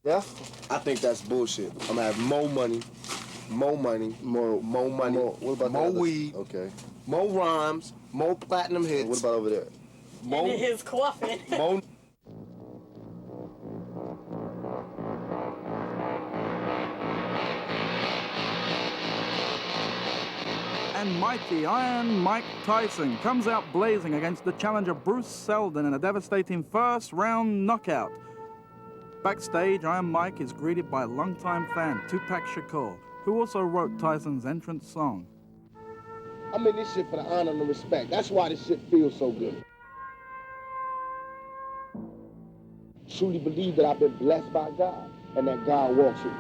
Yeah? I think that's bullshit. I'm gonna have more money, more money, more money, what about more weed, okay. more rhymes, more platinum hits. And what about over there? More, in his coffin. more. And mighty Iron Mike Tyson comes out blazing against the challenger Bruce Seldon in a devastating first-round knockout. Backstage, Iron Mike is greeted by longtime fan Tupac Shakur, who also wrote Tyson's entrance song. I'm in this shit for the honor and the respect. That's why this shit feels so good. Truly believe that I've been blessed by God and that God walks with me.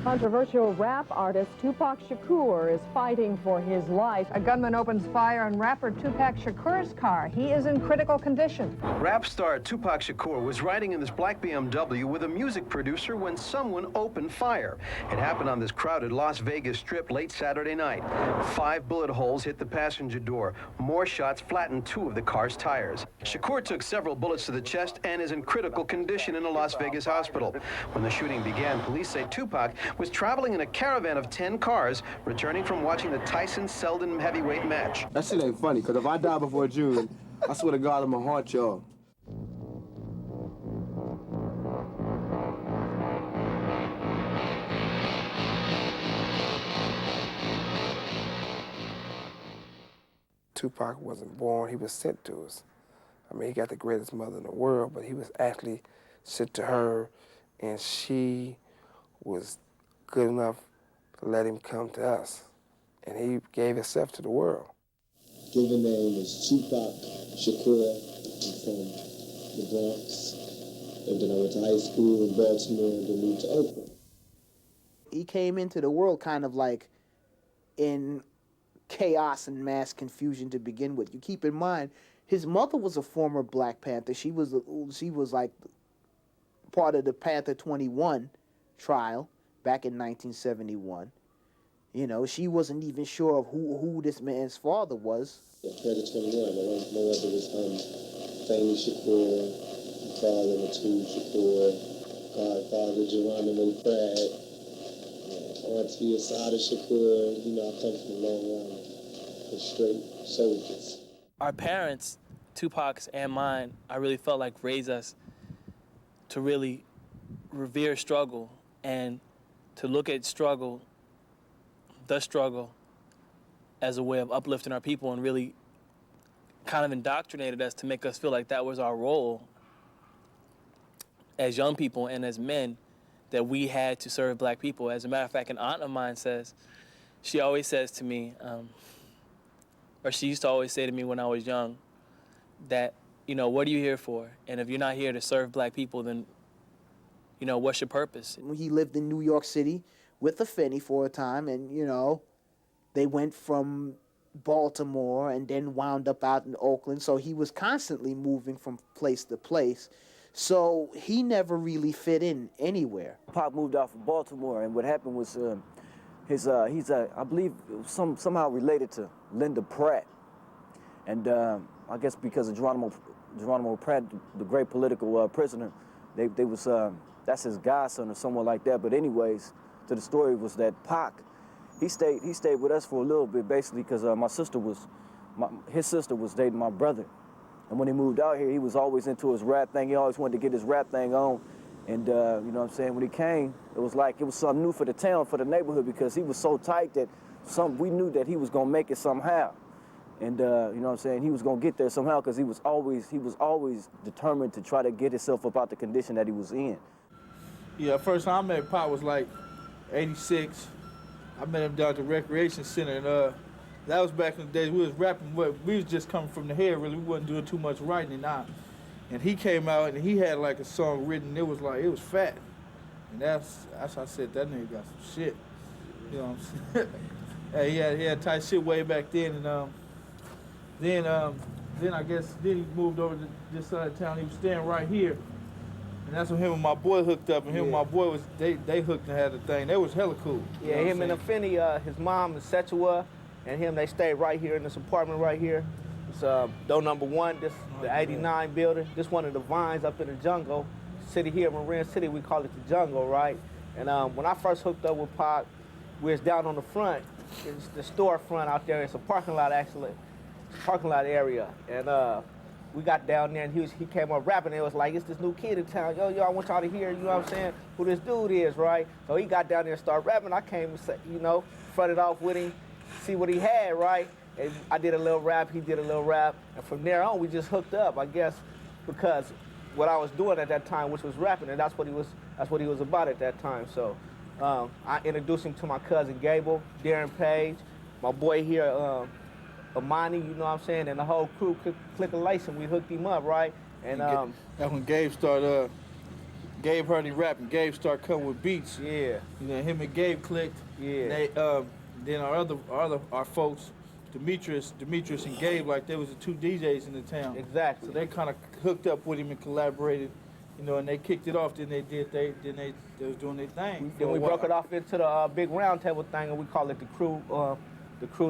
Controversial rap artist Tupac Shakur is fighting for his life. A gunman opens fire on rapper Tupac Shakur's car. He is in critical condition. Rap star Tupac Shakur was riding in this black BMW with a music producer when someone opened fire. It happened on this crowded Las Vegas strip late Saturday night. 5 bullet holes hit the passenger door. More shots flattened 2 of the car's tires. Shakur took several bullets to the chest and is in critical condition in a Las Vegas hospital. When the shooting began, police say Tupac was traveling in a caravan of 10 cars, returning from watching the Tyson-Seldon heavyweight match. That shit ain't funny, because if I die before June, I swear to God, I'm gonna haunt y'all. Tupac wasn't born, he was sent to us. I mean, he got the greatest mother in the world, but he was actually sent to her, and she was good enough to let him come to us. And he gave himself to the world. Given name is Tupac Shakur. I'm from the Bronx. And then I went to high school in Baltimore and then moved to Oakland. He came into the world kind of like in chaos and mass confusion to begin with. You keep in mind, his mother was a former Black Panther. She was like part of the Panther 21 trial back in 1971. You know, she wasn't even sure of who this man's father was. Panther 21, my mother was famous Shakur, father Matul Shakur, godfather Geronimo Pratt, auntie Asada Shakur. You know, I come from a long line of straight soldiers. Our parents, Tupac's and mine, I really felt like raised us to really revere struggle and to look at struggle, the struggle, as a way of uplifting our people, and really kind of indoctrinated us to make us feel like that was our role as young people and as men, that we had to serve Black people. As a matter of fact, an aunt of mine says, she always says to me, or she used to always say to me when I was young, that, you know, what are you here for? And if you're not here to serve Black people, then, you know, what's your purpose? He lived in New York City with a Finney for a time, and, you know, they went from Baltimore and then wound up out in Oakland, so he was constantly moving from place to place. So he never really fit in anywhere. Pop moved out from Baltimore, and what happened was he's I believe somehow related to Linda Pratt, and I guess because of Geronimo Pratt, the great political prisoner, they was that's his godson or someone like that. But anyways, to the story was that Pac, he stayed with us for a little bit, basically because his sister was dating my brother. And when he moved out here, he was always into his rap thing. He always wanted to get his rap thing on. And you know what I'm saying, when he came, it was like it was something new for the town, for the neighborhood, because he was so tight that we knew that he was gonna make it somehow. And you know what I'm saying, he was gonna get there somehow, because he was always determined to try to get himself up out the condition that he was in. Yeah, first time I met Pop was like 86. I met him down at the Recreation Center, and that was back in the days we was rapping, but we was just coming from the head, really. We wasn't doing too much writing and he came out and he had like a song written, it was fat. And that's how I said, that nigga got some shit. You know what I'm saying? Yeah, he had tight shit way back then, and then I guess he moved over to this side of town. He was staying right here. And that's when him and my boy hooked up, and him and my boy they hooked and had the thing. They was hella cool. Yeah, him and Afeni, his mom is Setua, and him, they stayed right here in this apartment right here. It's door number 1, this the 89 building. This one of the vines up in the jungle. City here, Marin City, we call it the jungle, right? And when I first hooked up with Pac, we was down on the front. It's the storefront out there. It's a parking lot, actually. It's a parking lot area. And we got down there, and he came up rapping. And it was like, it's this new kid in town. Yo, I want y'all to hear, you know what I'm saying, who this dude is, right? So he got down there and started rapping. I came, you know, fronted off with him, see what he had, right? And I did a little rap, he did a little rap. And from there on, we just hooked up, I guess, because what I was doing at that time, which was rapping, and that's what he was about at that time. So I introduced him to my cousin Gable, Darren Page, my boy here, Amani, you know what I'm saying, and the whole crew, Click of Lace, and we hooked him up, right? And that's when Gabe started, Gabe heard him rapping. Gabe started coming with beats. Yeah. You know, him and Gabe clicked. Yeah. They, then our folks, Demetrius and Gabe, like they was the 2 DJs in the town. Exactly. So they kind of hooked up with him and collaborated, you know, and they kicked it off. Then they was doing their thing. Then we broke it off into the big round table thing, and we call it the crew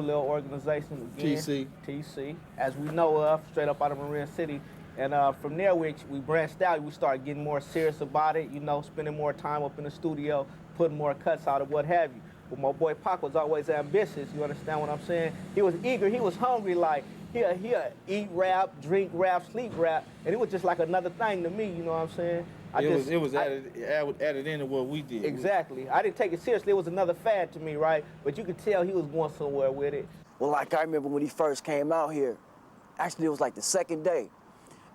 little organization again. TC, as we know of, straight up out of Marin City. And from there, we branched out. We started getting more serious about it, you know, spending more time up in the studio, putting more cuts out of what have you. But my boy Pac was always ambitious, you understand what I'm saying? He was eager, he was hungry, like, he'll eat rap, drink rap, sleep rap, and it was just like another thing to me, you know what I'm saying? It was added into what we did. Exactly. I didn't take it seriously. It was another fad to me, right? But you could tell he was going somewhere with it. Well, like I remember when he first came out here, actually it was like the second day,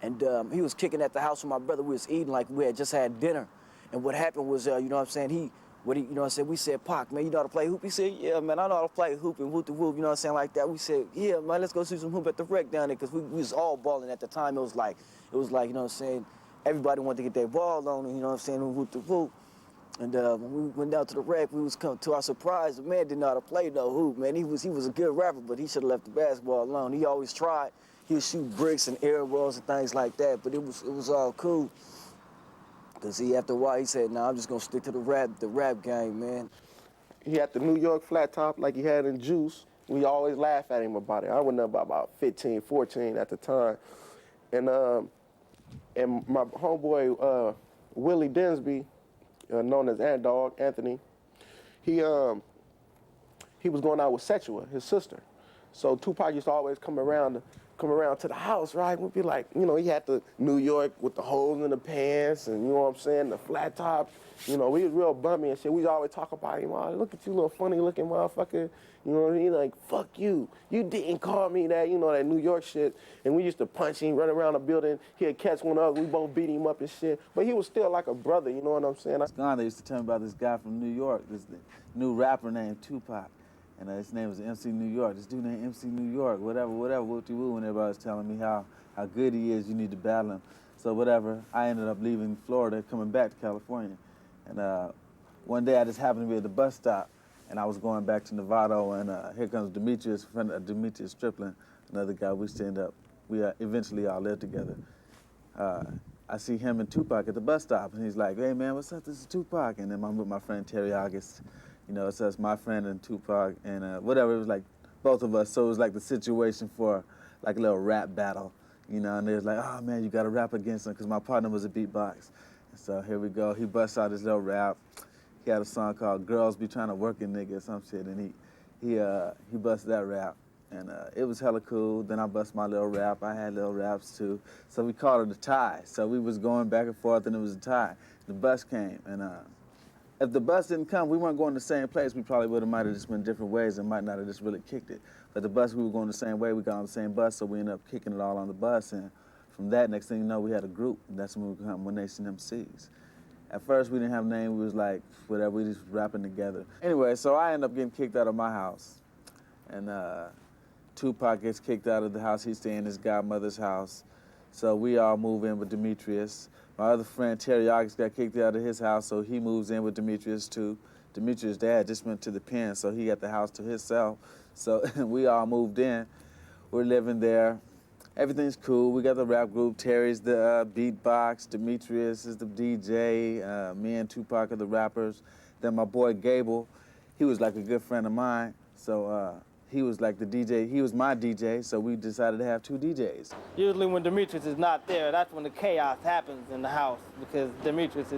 and he was kicking at the house with my brother. We was eating like we had just had dinner, and what happened was, you know what I'm saying, you know what I'm saying, we said, Pac, man, you know how to play hoop? He said, yeah, man, I know how to play hoop and whoop the whoop, you know what I'm saying, like that. We said, yeah, man, let's go see some hoop at the rec down there, because we was all balling at the time. It was like, you know what I'm saying, everybody wanted to get their ball on, you know what I'm saying, whoop the whoop. And when we went down to the rec, we was come to our surprise, the man didn't know how to play no hoop, man. He was a good rapper, but he should have left the basketball alone. He always tried. He would shoot bricks and air balls and things like that, but it was all cool. Cause after a while, he said, nah, I'm just gonna stick to the rap game, man. He had the New York flat top like he had in Juice. We always laugh at him about it. I was about 15, 14 at the time. And my homeboy, Willie Dinsby, known as Ant Dog, Anthony, he was going out with Setua, his sister. So Tupac used to always come around to the house, right? We'd be like, you know, he had the New York with the holes in the pants and, you know what I'm saying, the flat top. You know, we was real bummy and shit. We always talk about him. Oh, look at you, little funny looking motherfucker. You know what I mean? Like, fuck you. You didn't call me that, you know, that New York shit. And we used to punch him, run around the building. He'd catch one of us. We both beat him up and shit. But he was still like a brother, you know what I'm saying? They used to tell me about this guy from New York, this new rapper named Tupac. And his name was MC New York. This dude named MC New York, whatever, whoop-de-woo, and everybody was telling me how good he is, you need to battle him. So whatever, I ended up leaving Florida, coming back to California. And one day I just happened to be at the bus stop, and I was going back to Novato, and here comes Demetrius, friend of Demetrius Strickland, another guy. We eventually all lived together. I see him and Tupac at the bus stop, and he's like, hey man, what's up, this is Tupac. And then I'm with my friend Terry August. You know, it's us, my friend and Tupac, and whatever, it was like both of us, so it was like the situation for like a little rap battle, you know, and they was like, oh man, you gotta rap against him, because my partner was a beatbox. And so here we go, he busts out his little rap. He had a song called Girls Be Trying to Work a Nigga or some shit, and he busted that rap, and it was hella cool. Then I bust my little rap, I had little raps too. So we called it a tie. So we was going back and forth, and it was a tie. The bus came, and if the bus didn't come, we weren't going the same place. We probably might have just went different ways and might not have just really kicked it. But the bus, we were going the same way. We got on the same bus, so we ended up kicking it all on the bus. And from that, next thing you know, we had a group. And that's when we became One Nation MCs. At first, we didn't have a name. We was like, whatever, we just rapping together. Anyway, so I ended up getting kicked out of my house. And Tupac gets kicked out of the house. He stayed in his godmother's house. So we all move in with Demetrius. My other friend, Terry August, got kicked out of his house, so he moves in with Demetrius, too. Demetrius' dad just went to the pen, so he got the house to himself. So we all moved in. We're living there. Everything's cool. We got the rap group. Terry's the beatbox. Demetrius is the DJ. Me and Tupac are the rappers. Then my boy Gable, he was like a good friend of mine. So he was like the DJ, he was my DJ, so we decided to have 2 DJs. Usually when Demetrius is not there, that's when the chaos happens in the house, because Demetrius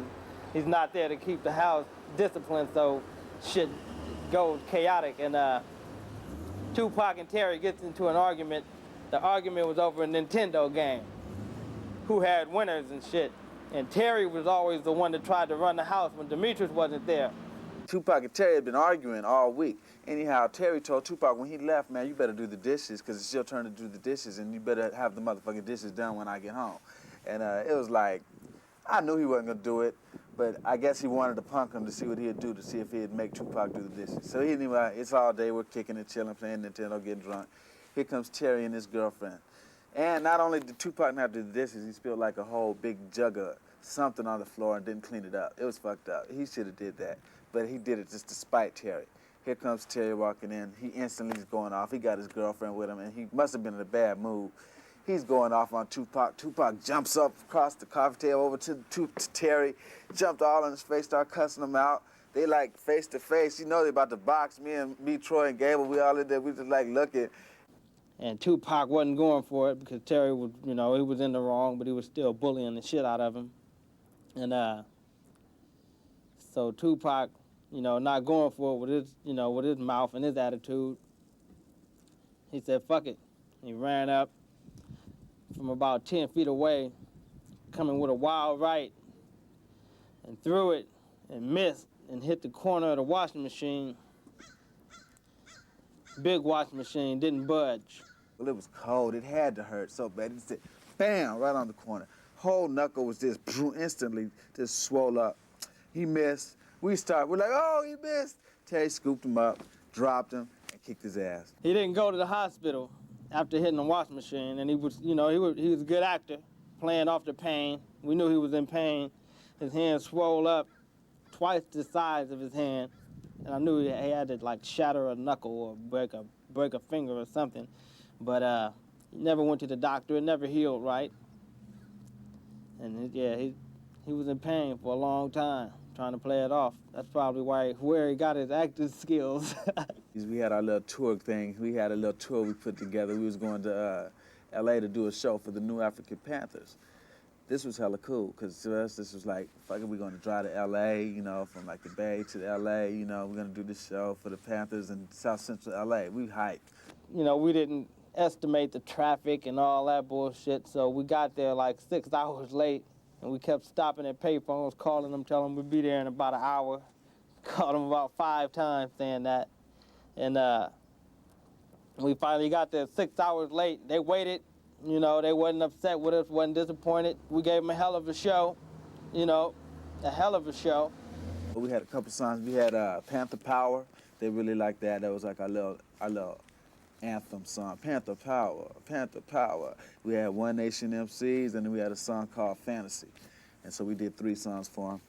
he's not there to keep the house disciplined, so shit goes chaotic. And Tupac and Terry gets into an argument. The argument was over a Nintendo game, who had winners and shit. And Terry was always the one that tried to run the house when Demetrius wasn't there. Tupac and Terry had been arguing all week. Anyhow, Terry told Tupac when he left, man, you better do the dishes, because it's your turn to do the dishes, and you better have the motherfucking dishes done when I get home. And it was like, I knew he wasn't gonna do it, but I guess he wanted to punk him to see what he'd do, to see if he'd make Tupac do the dishes. So anyway, it's all day, we're kicking and chilling, playing Nintendo, getting drunk. Here comes Terry and his girlfriend. And not only did Tupac not do the dishes, he spilled like a whole big jug of something on the floor and didn't clean it up. It was fucked up. He should have did that, but he did it just to spite Terry. Here comes Terry walking in. He instantly is going off. He got his girlfriend with him, and he must have been in a bad mood. He's going off on Tupac. Tupac jumps up across the coffee table over to Terry, jumped all in his face, started cussing him out. They like face to face. You know they about to box. Me, Troy, and Gable, we all in there. We just like looking. And Tupac wasn't going for it because Terry was, he was in the wrong, but he was still bullying the shit out of him. And so Tupac, not going for it with his mouth and his attitude, he said, fuck it. He ran up from about 10 feet away, coming with a wild right, and threw it and missed and hit the corner of the washing machine. Big washing machine, didn't budge. Well, it was cold. It had to hurt so bad. It said, bam, right on the corner. Whole knuckle was just instantly just swole up. He missed. We're like, oh, he missed. Terry scooped him up, dropped him, and kicked his ass. He didn't go to the hospital after hitting the washing machine, and he was a good actor, playing off the pain. We knew he was in pain. His hand swole up twice the size of his hand, and I knew he had to like shatter a knuckle or break a finger or something. But he never went to the doctor. It never healed right. And he was in pain for a long time, trying to play it off. That's probably where he got his acting skills. We had our little tour thing. We had a little tour we put together. We was going to L.A. to do a show for the New African Panthers. This was hella cool, because to us, this was like, fuck it, we're going to drive to L.A., from like the Bay to the L.A., we're going to do this show for the Panthers in South Central L.A. We hyped. We didn't estimate the traffic and all that bullshit, so we got there like 6 hours late, and we kept stopping at payphones, calling them, telling them we'd be there in about an hour. Called them about 5 times saying that. And we finally got there 6 hours late. They waited. They wasn't upset with us, wasn't disappointed. We gave them a hell of a show, a hell of a show. We had a couple songs. We had Panther Power. They really liked that. That was like our little anthem song. Panther Power, Panther Power. We had One Nation MCs, and then we had a song called Fantasy. And so we did 3 songs for them.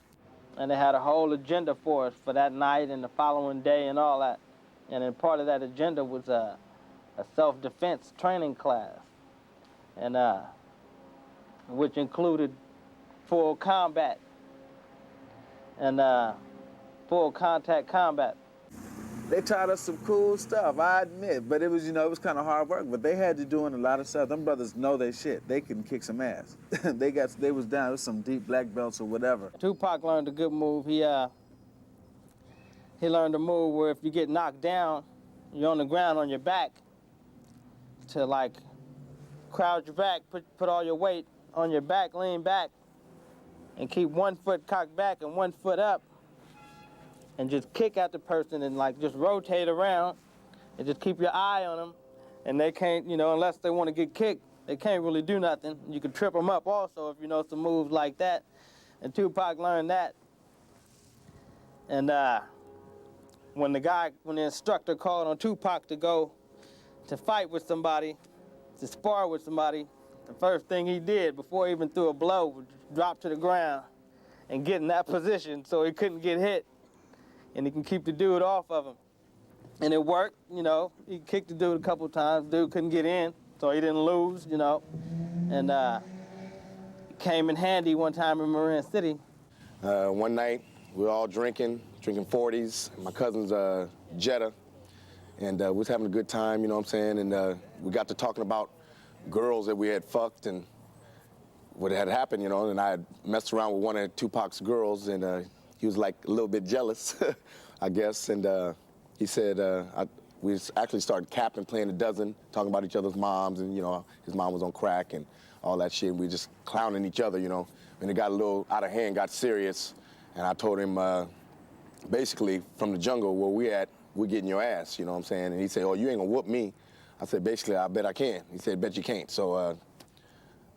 And they had a whole agenda for us for that night and the following day and all that. And then part of that agenda was a self-defense training class, and which included full combat and full contact combat. They taught us some cool stuff, I admit, but it was, it was kind of hard work. But they had to doing a lot of stuff. Them brothers know their shit. They can kick some ass. They was down with some deep black belts or whatever. Tupac learned a good move. He learned a move where if you get knocked down, you're on the ground on your back, to like crowd your back, put all your weight on your back, lean back, and keep one foot cocked back and one foot up, and just kick at the person and like just rotate around and just keep your eye on them. And they can't, unless they want to get kicked, they can't really do nothing. You can trip them up also if you know some moves like that. And Tupac learned that. And when the instructor called on Tupac to go to fight with somebody, to spar with somebody, the first thing he did before he even threw a blow was drop to the ground and get in that position so he couldn't get hit and he can keep the dude off of him. And it worked, he kicked the dude a couple times, dude couldn't get in, so he didn't lose, and it came in handy one time in Marin City. One night, we were all drinking 40s. My cousin's Jetta. And we was having a good time, you know what I'm saying? And we got to talking about girls that we had fucked and what had happened, you know, and I had messed around with one of Tupac's girls, and he was like a little bit jealous, I guess, and he said, we actually started capping, playing a dozen, talking about each other's moms, and, you know, his mom was on crack and all that shit, and we just clowning each other, you know, and it got a little out of hand, got serious, and I told him, basically, from the jungle where we at, we're getting your ass, you know what I'm saying, and he said, oh, you ain't gonna whoop me. I said, basically, I bet I can. He said, bet you can't, so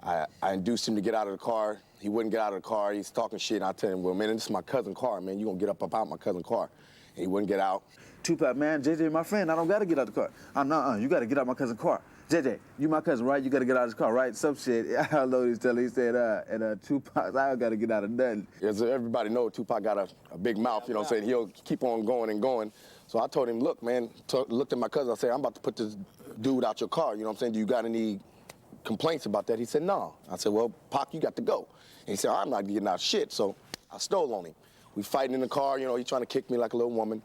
I induced him to get out of the car. He wouldn't get out of the car. He's talking shit. And I tell him, well, man, this is my cousin's car, man. You gonna get up out my cousin's car. And he wouldn't get out. Tupac, man, JJ, my friend, I don't gotta get out the car. No, you gotta get out my cousin's car. JJ, you my cousin, right? You gotta get out of his car, right? Some shit. I don't know what he's telling. He said, and Tupac, I don't gotta get out of nothing. As everybody knows, Tupac got a big mouth, you know what I'm saying? He'll keep on going and going. So I told him, look, man, looked at my cousin. I said, I'm about to put this dude out your car. You know what I'm saying? Do you got any complaints about that? He said, no. I said, well, Pac, you got to go. And he said, I'm not getting out shit. So I stole on him. We fighting in the car, you know, he's trying to kick me like a little woman.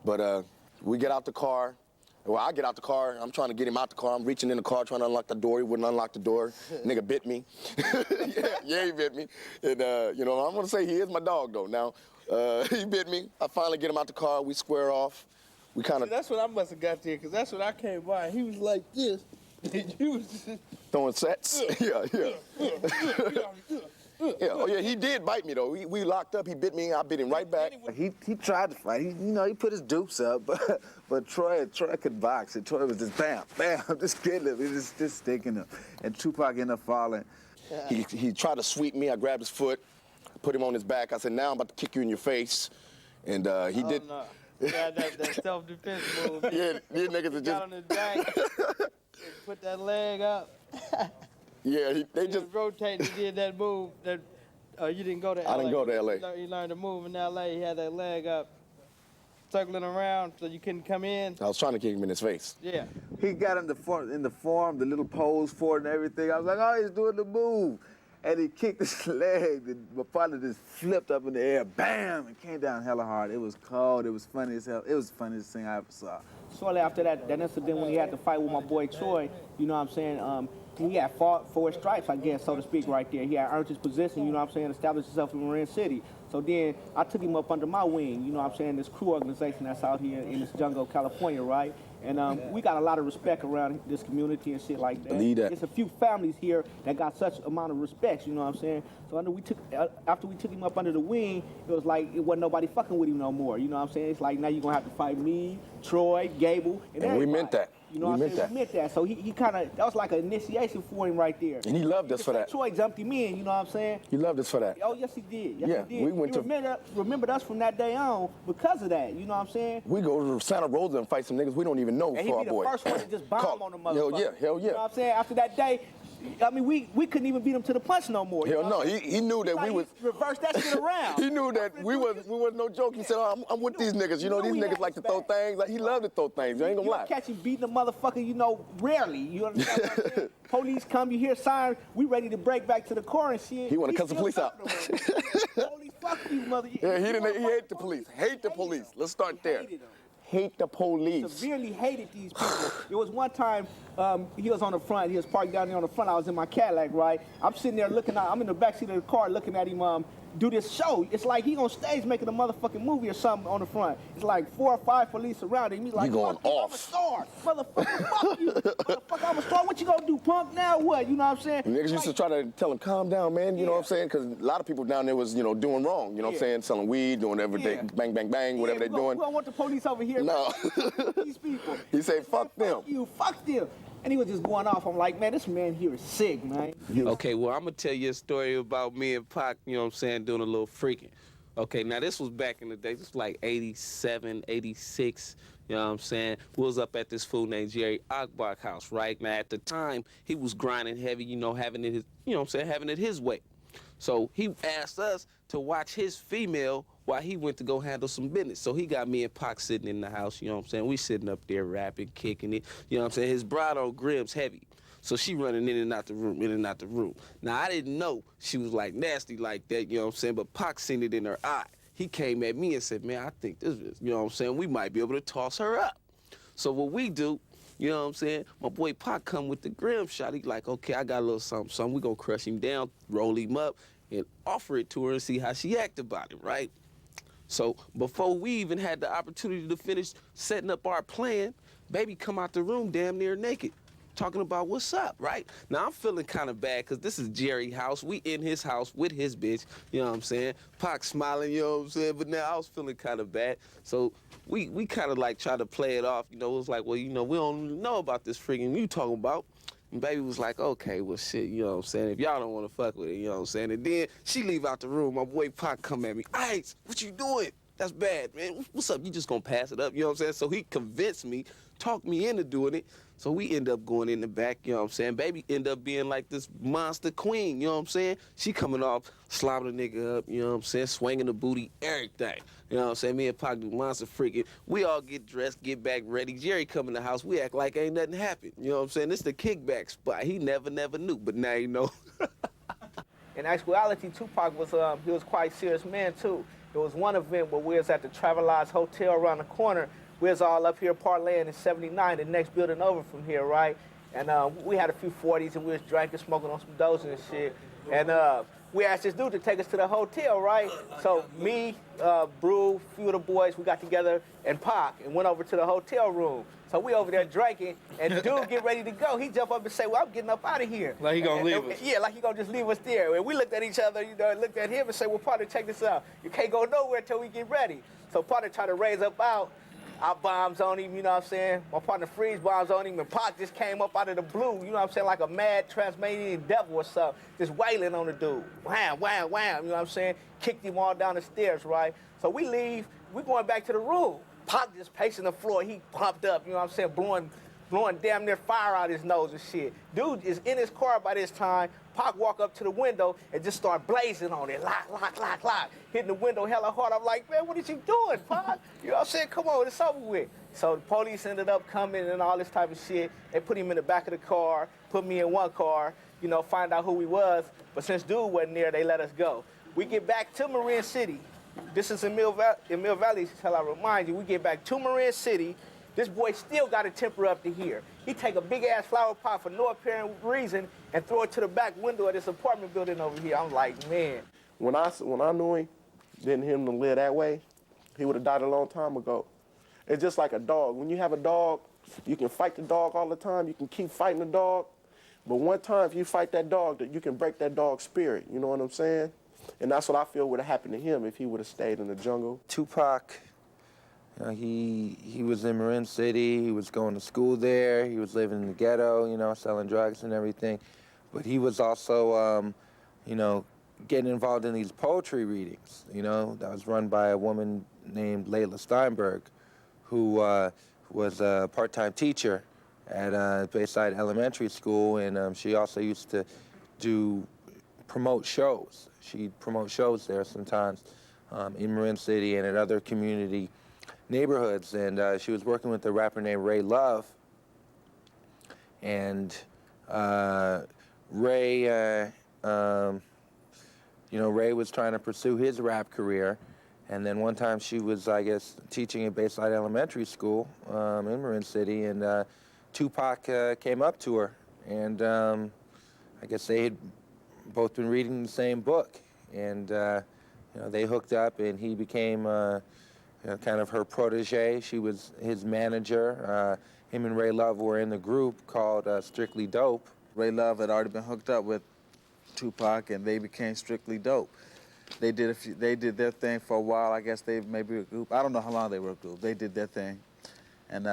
But we get out the car. Well, I get out the car. I'm trying to get him out the car. I'm reaching in the car, trying to unlock the door. He wouldn't unlock the door. Nigga bit me. yeah, he bit me. And, you know, I'm going to say he is my dog, though. Now, he bit me. I finally get him out the car. We square off. We kind of... That's what I must have got there, because that's when I came by. He was like this. You was just... Throwing sets? Yeah. Yeah, oh yeah, he did bite me though. We locked up, he bit me, I bit him right back. He tried to fight. He put his dupes up, but Troy could box, and Troy was just bam, just getting him, just sticking him. And Tupac ended up falling. He tried to sweep me, I grabbed his foot, put him on his back. I said, now I'm about to kick you in your face. And he did. No. Yeah, that self-defense move. Yeah, these niggas are just. Got on his back, put that leg up. Yeah, they just rotated. He did that move. That you didn't go to LA. I didn't go to LA. You learned to move in LA. He had that leg up, circling around so you couldn't come in. I was trying to kick him in his face. Yeah. He got in the form, the little pose for it and everything. I was like, oh, he's doing the move. And he kicked his leg, and my partner just flipped up in the air, bam, and came down hella hard. It was cold, it was funny as hell. It was the funniest thing I ever saw. Shortly after that incident when he had to fight with my boy Troy, you know what I'm saying, he had fought for his stripes, I guess, so to speak, right there. He had earned his position, you know what I'm saying, established himself in Marin City. So then I took him up under my wing, you know what I'm saying, this crew organization that's out here in this jungle, California, right? And we got a lot of respect around this community and shit like that. Believe that. There's a few families here that got such amount of respect, you know what I'm saying? So after we took him up under the wing, it was like it wasn't nobody fucking with him no more, you know what I'm saying? It's like now you're gonna have to fight me, Troy, Gable, and everybody. We meant that. You know what I'm saying? We meant that. So he kind of, that was like an initiation for him right there. And he loved us for that. Troy jumped him in, you know what I'm saying? He loved us for that. Oh, yes, he did. Yes, Yeah, he did. we went He remembered us from that day on because of that, you know what I'm saying? We go to Santa Rosa and fight some niggas we don't even know And for he our be boy. the first one to just bomb on the motherfucker. Hell yeah. You know what I'm saying? After that day, I mean, we couldn't even beat him to the punch no more. Hell no, he knew that we was... Reverse that shit around. He knew that we was no joke. He said, oh, I'm with these niggas. You know, these niggas like to throw things. Like, he loved to throw things. I ain't gonna lie. You catch him beating a motherfucker, you know, rarely. You understand what I'm saying? Police come, you hear siren, we ready to break back to the car and shit. He want to cuss the police out. Police, fuck you, mother. Yeah, he hate the police. Hate the police. Let's start there. Hate the police. Severely hated these people. It was one time, he was on the front, he was parked down there on the front, I was in my Cadillac, right? I'm sitting there looking out, I'm in the backseat of the car looking at him do this show. It's like he on stage making a motherfucking movie or something on the front. It's like 4 or 5 police around him. He's like, you going off. I'm a star. Motherfucker, fuck you. Motherfucker, I'm a star. What you gonna do, punk? Now what? You know what I'm saying? Niggas used to try to tell him, calm down, man. You know what I'm saying? Because a lot of people down there was, you know, doing wrong. You know what I'm saying? Selling weed, doing whatever they, bang, bang, bang, whatever they doing. We don't want the police over here. No. These people. He said, fuck them. Fuck you, fuck them. And he was just going off. I'm like, man, this man here is sick, man. Okay, well, I'm going to tell you a story about me and Pac, you know what I'm saying, doing a little freaking. Okay, now this was back in the day. This was like 87, 86, you know what I'm saying? We was up at this fool named Jerry Akbar's house, right? Now, at the time, he was grinding heavy, you know, having it his, you know what I'm saying, having it his way. So he asked us to watch his female while he went to go handle some business. So he got me and Pac sitting in the house, you know what I'm saying? We sitting up there rapping, kicking it, you know what I'm saying? His bride on Grimm's heavy. So she running in and out the room, in and out the room. Now, I didn't know she was like nasty like that, you know what I'm saying? But Pac seen it in her eye. He came at me and said, man, I think this is, you know what I'm saying? We might be able to toss her up. So what we do, you know what I'm saying? My boy Pac come with the grim shot. He like, okay, I got a little something. We gonna crush him down, roll him up, and offer it to her and see how she act about it, right? So before we even had the opportunity to finish setting up our plan, baby come out the room damn near naked, talking about what's up, right? Now I'm feeling kind of bad because this is Jerry's house. We in his house with his bitch, you know what I'm saying? Pac smiling, you know what I'm saying? But now I was feeling kind of bad. So we kind of like try to play it off, you know, it was like, well, you know, we don't really know about this freaking you talking about. And baby was like, okay, well, shit, you know what I'm saying? If y'all don't want to fuck with it, you know what I'm saying? And then she leave out the room. My boy Pac come at me. Ice, what you doing? That's bad, man. What's up? You just gonna pass it up, you know what I'm saying? So he convinced me, talked me into doing it. So we end up going in the back, you know what I'm saying? Baby end up being like this monster queen, you know what I'm saying? She coming off, slobbing the nigga up, you know what I'm saying? Swinging the booty, everything. You know what I'm saying? Me and Pac do monster freaking. We all get dressed, get back ready. Jerry come in the house, we act like ain't nothing happened. You know what I'm saying? This the kickback spot. He never knew, but now you know. In actuality, Tupac was he was quite serious man too. There was one event where we was at the Travelodge Hotel around the corner. We was all up here parlaying in 79, the next building over from here, right? And we had a few 40s and we was drinking, smoking on some dozes and shit. And we asked this dude to take us to the hotel, right? So me, Brew, a few of the boys, we got together, and Pac, and went over to the hotel room. So we over there drinking, and the dude get ready to go. He jump up and say, well, I'm getting up out of here. Like he gonna leave us. Yeah, like he gonna just leave us there. And we looked at each other, you know, and looked at him and said, well, partner, check this out. You can't go nowhere until we get ready. So partner tried to raise up out. I bombs on him, you know what I'm saying? My partner Freeze bombs on him, and Pac just came up out of the blue, you know what I'm saying, like a mad Tasmanian devil or something, just wailing on the dude. Wham, wham, wham, you know what I'm saying? Kicked him all down the stairs, right? So we leave, we going back to the room. Pac just pacing the floor, he pumped up, you know what I'm saying, blowing damn near fire out his nose and shit. Dude is in his car by this time. Pac walk up to the window and just start blazing on it. Lock, lock, lock, lock. Hitting the window hella hard. I'm like, man, what is you doing, Pac? You know what I'm saying? Come on, it's over with. So the police ended up coming and all this type of shit. They put him in the back of the car, put me in one car, you know, find out who he was. But since dude wasn't there, they let us go. We get back to Marin City. This is in Mill Valley, shall I remind you. We get back to Marin City. This boy still got a temper up to here. He take a big-ass flower pot for no apparent reason and throw it to the back window of this apartment building over here. I'm like, man. When I knew him, didn't him to live that way, he would have died a long time ago. It's just like a dog. When you have a dog, you can fight the dog all the time. You can keep fighting the dog. But one time, if you fight that dog, you can break that dog's spirit. You know what I'm saying? And that's what I feel would have happened to him if he would have stayed in the jungle. Tupac, you know, he was in Marin City. He was going to school there. He was living in the ghetto, you know, selling drugs and everything. But he was also, you know, getting involved in these poetry readings, you know, that was run by a woman named Layla Steinberg, who was a part-time teacher at Bayside Elementary School, and she also used to promote shows. She'd promote shows there sometimes in Marin City and at other community neighborhoods, and she was working with a rapper named Ray Love, and Ray, you know, Ray was trying to pursue his rap career, and then one time she was, I guess, teaching at Bayside Elementary School in Marin City, and Tupac came up to her, and I guess they had both been reading the same book, and you know, they hooked up, and he became you know, kind of her protege. She was his manager. Him and Ray Love were in the group called Strictly Dope. Ray Love had already been hooked up with Tupac, and they became Strictly Dope. They did their thing for a while. I guess they maybe a group. I don't know how long they were a group. They did their thing, and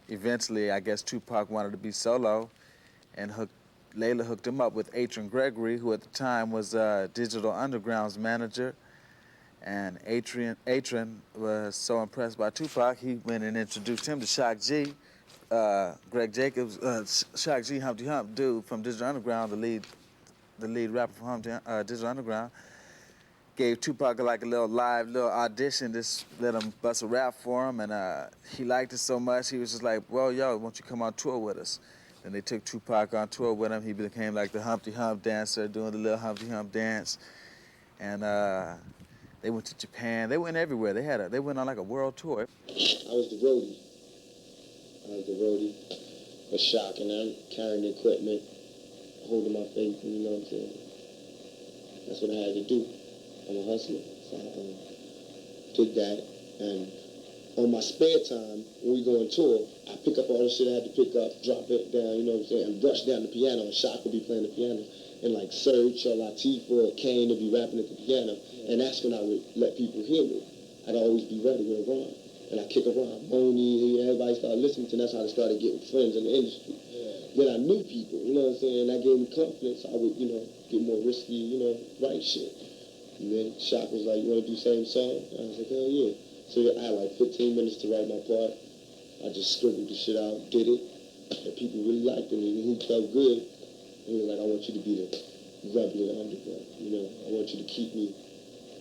eventually, I guess Tupac wanted to be solo, and Layla hooked him up with Atron Gregory, who at the time was Digital Underground's manager. And Atron was so impressed by Tupac, he went and introduced him to Shock G. Greg Jacobs, Shock G, Humpty Hump, dude from Digital Underground, the lead rapper from Digital Underground, gave Tupac like a little audition, just let him bust a rap for him, and he liked it so much, he was just like, well, yo, why don't you come on tour with us? And they took Tupac on tour with him. He became like the Humpty Hump dancer, doing the little Humpty Hump dance. And they went to Japan. They went everywhere. They went on like a world tour. I was the roadie. I was the roadie for Shock, and I'm carrying the equipment, holding my faith, you know what I'm saying? That's what I had to do. I'm a hustler, so I did that, and on my spare time, when we go on tour, I pick up all the shit I had to pick up, drop it down, you know what I'm saying, and brush down the piano, and Shock would be playing the piano, and like Serge or Latif or Kane would be rapping at the piano, and that's when I would let people hear me. I'd always be ready with a rhyme, and I kick a rhyme. Moni, everybody started listening to, and that's how I started getting friends in the industry. Then I knew people, you know what I'm saying, and that gave me confidence. I would, you know, get more risky, you know, write shit. And then Shock was like, you want to do the same song? I was like, hell yeah. So I had like 15 minutes to write my part. I just scribbled the shit out, did it, and people really liked it, and he felt good. And he was like, I want you to be the rebel of the underground, you know? I want you to keep me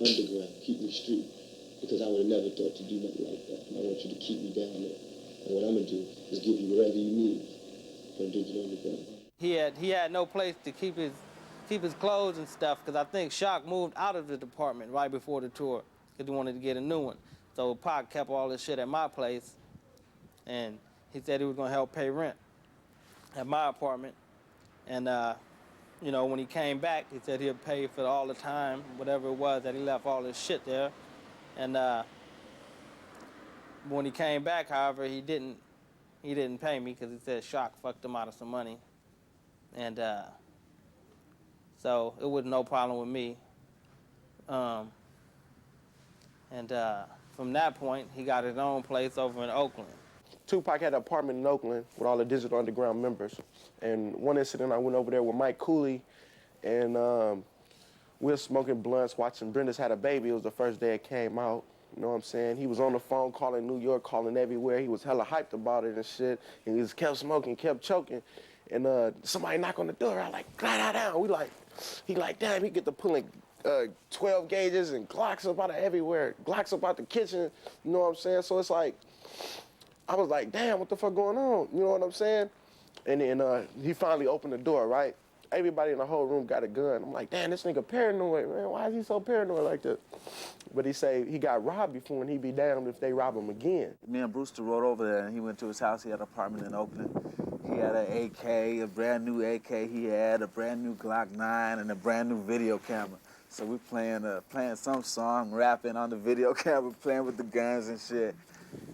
underground, keep me street, because I would have never thought to do nothing like that. And I want you to keep me down there. And what I'm going to do is give you whatever you need from Digital Underground. He had no place to keep his clothes and stuff, because I think Shock moved out of the department right before the tour because he wanted to get a new one. So Pac kept all this shit at my place, and he said he was gonna help pay rent at my apartment. And you know, when he came back, he said he'd pay for all the time, whatever it was that he left all this shit there. And when he came back, however, he didn't pay me because he said Shock fucked him out of some money. And so it was no problem with me. From that point, he got his own place over in Oakland. Tupac had an apartment in Oakland with all the Digital Underground members. And one incident, I went over there with Mike Cooley, and we were smoking blunts, watching Brenda's Had a Baby. It was the first day it came out. You know what I'm saying? He was on the phone calling New York, calling everywhere. He was hella hyped about it and shit. And he just kept smoking, kept choking. And somebody knocked on the door. I like, glide down. He like, damn, he get to pulling 12 gauges and Glocks up out of everywhere. Glocks up out the kitchen, you know what I'm saying? So it's like, I was like, damn, what the fuck going on? You know what I'm saying? And then he finally opened the door, right? Everybody in the whole room got a gun. I'm like, damn, this nigga paranoid, man. Why is he so paranoid like that? But he say he got robbed before, and he be damned if they rob him again. Me and Brewster rode over there, and he went to his house. He had an apartment in Oakland. He had an AK, a brand new AK. He had a brand new Glock 9 and a brand new video camera. So we playing some song, rapping on the video camera, playing with the guns and shit,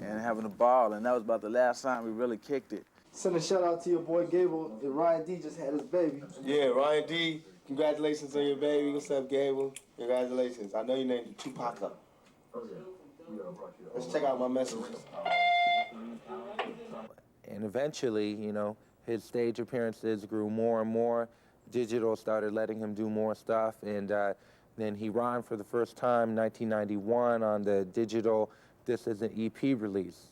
and having a ball. And that was about the last time we really kicked it. Send a shout out to your boy Gable. Ryan D just had his baby. Yeah, Ryan D, congratulations on your baby. What's up, Gable? Congratulations. I know you named it Tupac. Let's check out my messages. And eventually, you know, his stage appearances grew more and more. Digital started letting him do more stuff, and then he rhymed for the first time in 1991 on the Digital This Is an EP release,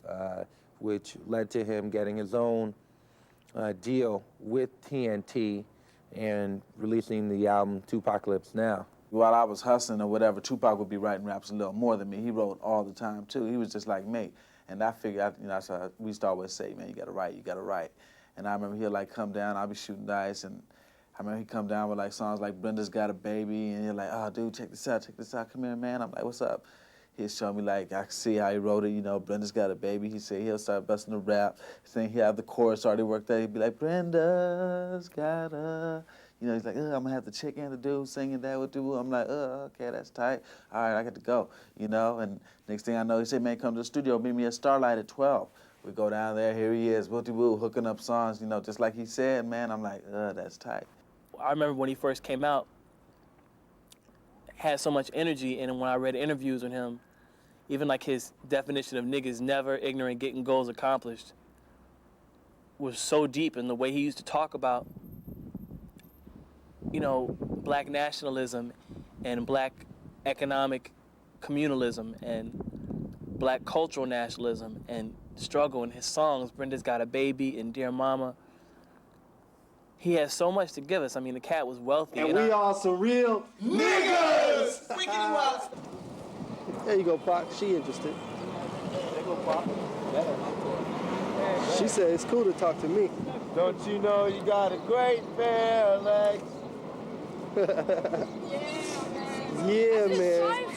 which led to him getting his own deal with TNT and releasing the album Tupacalypse Now. While I was hustling or whatever, Tupac would be writing raps a little more than me. He wrote all the time, too. He was just like me. And I figured, you know, so we used to always say, man, you gotta write, you gotta write. And I remember he'd like come down, I'd be shooting dice, and I remember he'd come down with like songs like Brenda's Got a Baby, and he'd like, oh, dude, check this out, come here, man. I'm like, what's up? He'd show me like, I could see how he wrote it, you know, Brenda's Got a Baby. He'd say he'll start busting the rap, saying he'd have the chorus already worked out. He'd be like, Brenda's got a, you know, he's like, I'm gonna have the chick and the dude singing that with dude. I'm like, okay, that's tight. All right, I got to go, you know. And next thing I know, he said, man, come to the studio, meet me at Starlight at 12. We go down there, here he is, woo-de-woo, hooking up songs, you know, just like he said, man. I'm like, that's tight. I remember when he first came out, had so much energy, and when I read interviews with him, even like his definition of niggas never, ignorant, getting goals accomplished, was so deep in the way he used to talk about, you know, black nationalism and black economic communalism and black cultural nationalism and struggle in his songs. Brenda's Got a Baby and Dear Mama. He has so much to give us. I mean, the cat was wealthy. And we are some real niggas! There you go, Pac. She interested. There you go, Pac. She said it's cool to talk to me. Don't you know you got a great pair of legs? Yeah, man.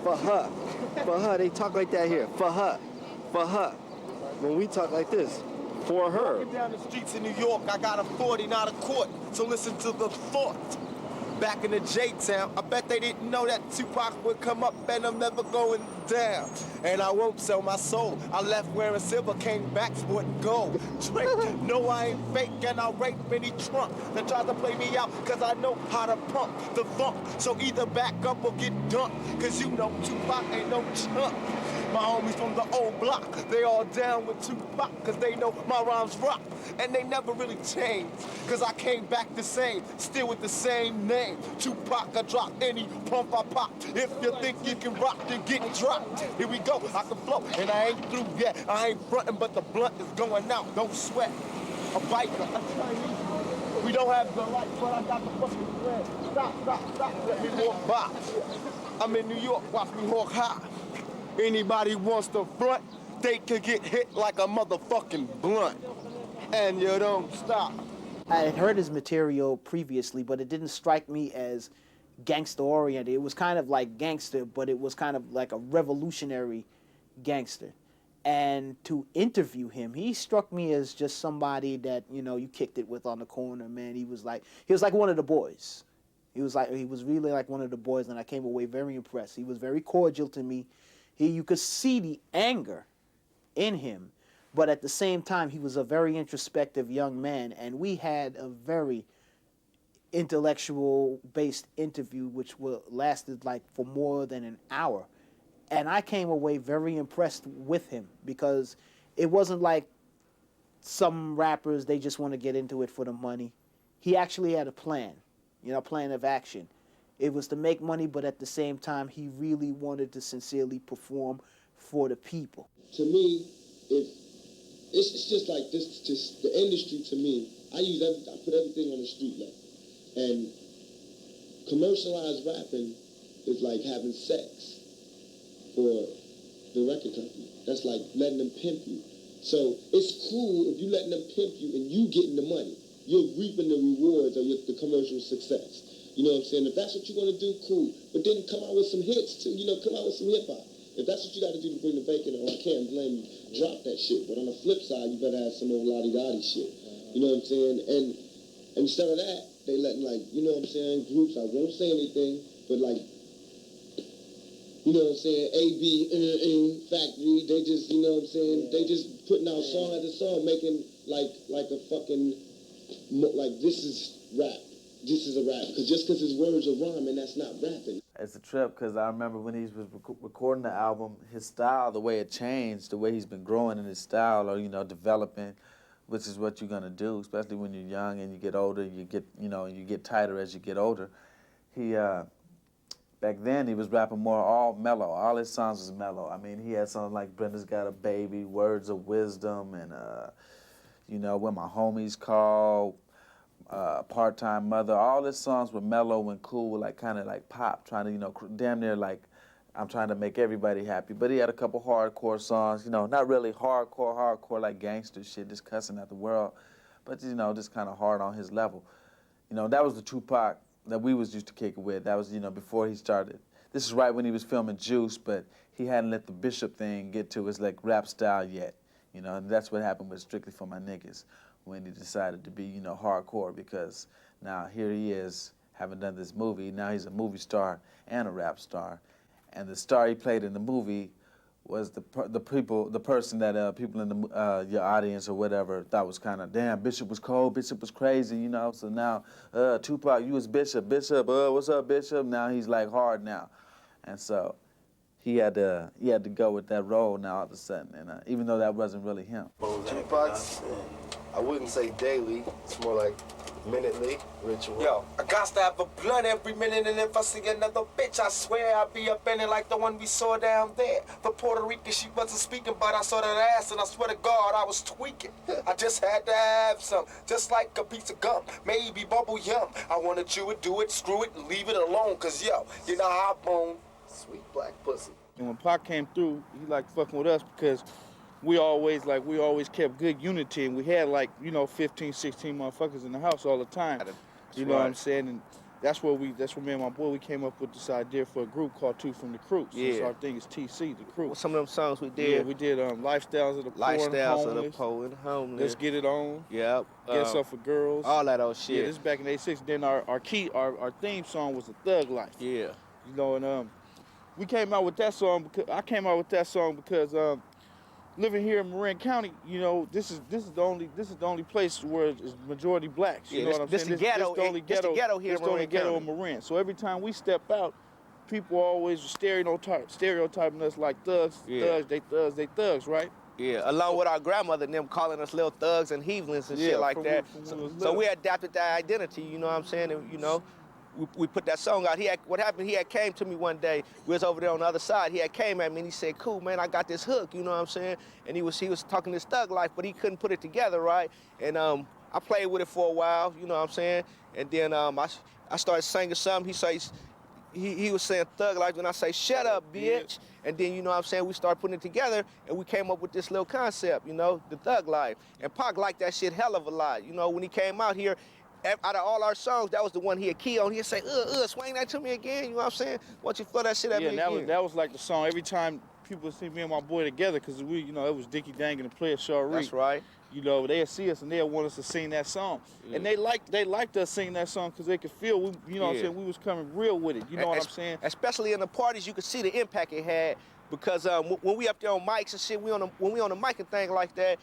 For her. For her. They talk like that here. For her. For her. when we talk like this, for her. Walking down the streets in New York, I got a 40, not a court. So listen to the thought. Back in the J-Town, I bet they didn't know that Tupac would come up and I'm never going down. And I won't sell my soul. I left wearing silver, came back sporting gold. Drink, no I ain't fake, and I'll rape any trunk that tries to play me out, cause I know how to pump the funk. So either back up or get dumped, cause you know Tupac ain't no chump. My homies from the old block, they all down with Tupac, cause they know my rhymes rock. And they never really changed, cause I came back the same, still with the same name. Tupac, I drop any pump I pop. If you think you can rock, then get dropped. Here we go, I can flow, and I ain't through yet. I ain't frontin', but the blunt is going out, don't sweat. A biker, a Chinese. We don't have the lights, but I got the fucking thread. Stop, let me walk by. I'm in New York, watch me walk high. Anybody wants to front, they could get hit like a motherfucking blunt. And you don't stop. I had heard his material previously, but it didn't strike me as gangster-oriented. It was kind of like gangster, but it was kind of like a revolutionary gangster. And to interview him, he struck me as just somebody that, you know, you kicked it with on the corner, man. He was like one of the boys. He was really like one of the boys, and I came away very impressed. He was very cordial to me. You could see the anger in him, but at the same time, he was a very introspective young man, and we had a very intellectual-based interview, which lasted like for more than an hour. And I came away very impressed with him, because it wasn't like some rappers, they just want to get into it for the money. He actually had a plan, you know, a plan of action. It was to make money, but at the same time, he really wanted to sincerely perform for the people. To me, it's just like this. Just the industry. To me, I put everything on the street level, and commercialized rapping is like having sex for the record company. That's like letting them pimp you. So it's cool if you letting them pimp you and you getting the money. You're reaping the rewards of the commercial success. You know what I'm saying? If that's what you want to do, cool. But then come out with some hits too. You know, come out with some hip hop. If that's what you got to do to bring the bacon home, I can't blame you. Drop that shit. But on the flip side, you better have some old lottie-dottie shit. You know what I'm saying? And instead of that, they letting, like, you know what I'm saying, groups, I won't say anything, but like, you know what I'm saying, Factory, they just, you know what I'm saying, they just putting out song after song, making like a fucking, like, this is rap. This is a rap, because just because his words are rhyming, that's not rapping. It's a trip, because I remember when he was recording the album, his style, the way it changed, the way he's been growing in his style, or, you know, developing, which is what you're gonna do, especially when you're young and you get older, you get tighter as you get older. He, back then, he was rapping more all mellow. All his songs was mellow. I mean, he had songs like Brenda's Got a Baby, Words of Wisdom, and, you know, When My Homies Call, Part-Time Mother. All his songs were mellow and cool, like kind of like pop, trying to, you know, damn near like I'm trying to make everybody happy. But he had a couple hardcore songs, you know, not really hardcore like gangster shit, just cussing at the world, but, you know, just kind of hard on his level. You know, that was the Tupac that we was used to kick it with. That was, you know, before he started. This is right when he was filming Juice, but he hadn't let the Bishop thing get to his like rap style yet. You know, and that's what happened with Strictly for My Niggas, when he decided to be, you know, hardcore, because now here he is, having done this movie, now he's a movie star and a rap star. And the star he played in the movie was the person that people in the your audience or whatever thought was kind of, damn, Bishop was cold, Bishop was crazy, you know. So now, Tupac, you was Bishop, what's up, Bishop? Now he's like hard now, and so he had to go with that role now all of a sudden, and even though that wasn't really him. Tupac's, I wouldn't say daily, it's more like minutely ritual. Yo, I got to have a blunt every minute, and if I see another bitch, I swear I'll be up in it like the one we saw down there. The Puerto Rican, she wasn't speaking, but I saw that ass, and I swear to God, I was tweaking. I just had to have some, just like a piece of gum, maybe bubble yum. I want to chew it, do it, screw it, and leave it alone, cause yo, you know how I bone. Sweet black pussy. And when Pac came through, he liked fucking with us because we always kept good unity, and we had like, you know, 15, 16 motherfuckers in the house all the time. You know what I'm saying? And that's where me and my boy, we came up with this idea for a group called Two from the Crew. So Yeah. our thing is TC, the crew. Well, some of them songs we did. Yeah, we did Lifestyles of the Poor and Lifestyles Homeless. of the Poor and Homeless. Let's Get It On. Yep. Get Some for Girls. All that old shit. Yeah, this is back in '86. Then our theme song was The Thug Life. Yeah. You know, and we came out with that song because I came out with that song because living here in Marin County, you know, this is the only place where it's majority blacks. You know what I'm saying? This the ghetto here in Marin County. Marin. So every time we step out, people always stereotyping us like thugs, they thugs, right? Yeah, along with our grandmother and them calling us little thugs and heathens and shit like that. So we adapted that identity, you know what I'm saying? And, you know, we put that song out. What happened, he had came to me one day. We was over there on the other side. He had came at me and he said, cool, man, I got this hook, you know what I'm saying? And he was talking this thug life, but he couldn't put it together, right? And I played with it for a while, you know what I'm saying? And then I started singing something. He was saying thug life, and I say, shut up, bitch. And then, you know what I'm saying, we started putting it together, and we came up with this little concept, you know, the thug life. And Pac liked that shit hell of a lot. You know, when he came out here, out of all our songs, that was the one he'd key on. He'd say, swing that to me again, you know what I'm saying? Why don't you throw that shit at me again? That was like the song every time people see me and my boy together, because we, you know, it was Dickie Dang and the Player Shari. That's right. You know, they'll see us and they'll want us to sing that song. Yeah. And they liked us singing that song because they could feel, you know what I'm saying, we was coming real with it. You know what I'm saying? Especially in the parties, you could see the impact it had because when we up there on mics and shit, when we on the mic and thing like that,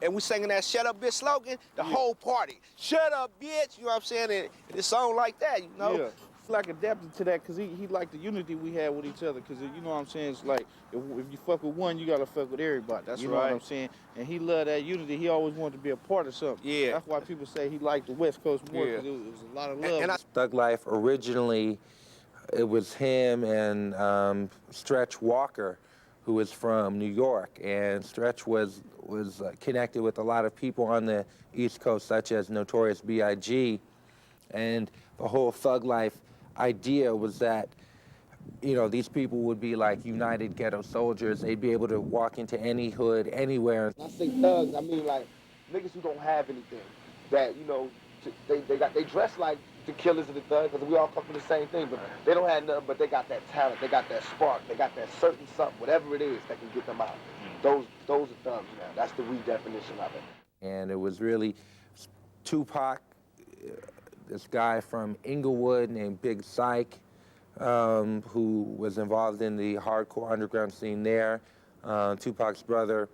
and we singing that shut up bitch slogan, the whole party, shut up bitch, you know what I'm saying? And it's song like that, you know? Yeah. Like adapted to that because he liked the unity we had with each other because you know what I'm saying, it's like if you fuck with one, you gotta fuck with everybody. That's you know right. what I'm saying? And he loved that unity. He always wanted to be a part of something. Yeah. That's why people say he liked the West Coast more because it was a lot of love. Thug Life, originally, it was him and Stretch Walker, who was from New York, and Stretch was connected with a lot of people on the East Coast, such as Notorious B.I.G., and the whole Thug Life idea was that, you know, these people would be like united ghetto soldiers. They'd be able to walk into any hood, anywhere. I say thugs, I mean like niggas who don't have anything. That, you know, they dress like the killers of the thugs because we all come from the same thing, but they don't have nothing, but they got that talent, they got that spark, they got that certain something, whatever it is that can get them out. Those are thugs now. That's the redefinition of it. And it was really Tupac, this guy from Inglewood named Big Psych, who was involved in the hardcore underground scene there. Tupac's brother,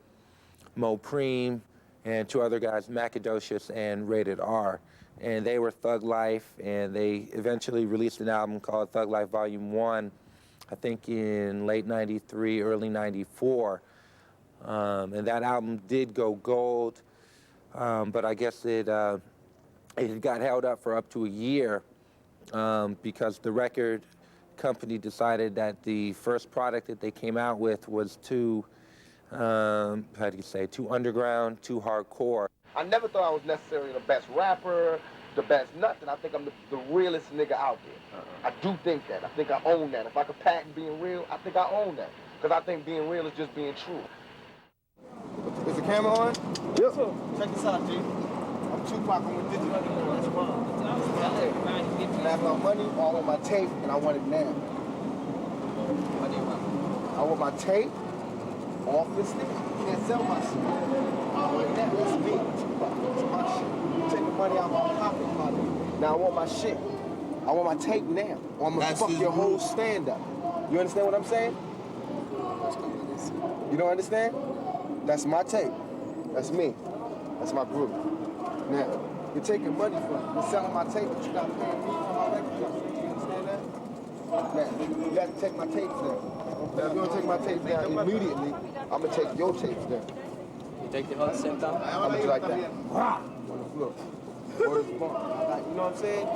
Mo Preem, and two other guys, Macadocious and Rated R. And they were Thug Life, and they eventually released an album called Thug Life Volume 1, I think in late '93, early '94. And that album did go gold, but I guess it got held up for up to a year because the record company decided that the first product that they came out with was too, how do you say, too underground, too hardcore. I never thought I was necessarily the best rapper, the best nothing. I think I'm the realest nigga out there. I do think that. I think I own that. If I could patent being real, I think I own that. Because I think being real is just being true. Is the camera on? Yep. Check this out, G. I'm Tupac. I'm with Digital Underground. That's fine. And I have my money, all on my tape, and I want it now. What do you want? I want my tape off this thing. You can't sell my shit. I want that. That's me. Tupac. That's my shit. You take the money out of my pocket, money. Now I want my shit. I want my tape now. Or I'm gonna fuck your whole stand-up. You understand what I'm saying? You don't understand? That's my tape. That's me. That's my group. Now, you're taking money from me. You're selling my tape, but you're not paying me for my record company. You understand that? Now, you have to take my tapes down. Now, if you don't take my tapes down immediately, I'm going to take your tapes down. You take the whole same time? I'm going to do like that. On the floor. Or the bar. Like, you know what I'm saying?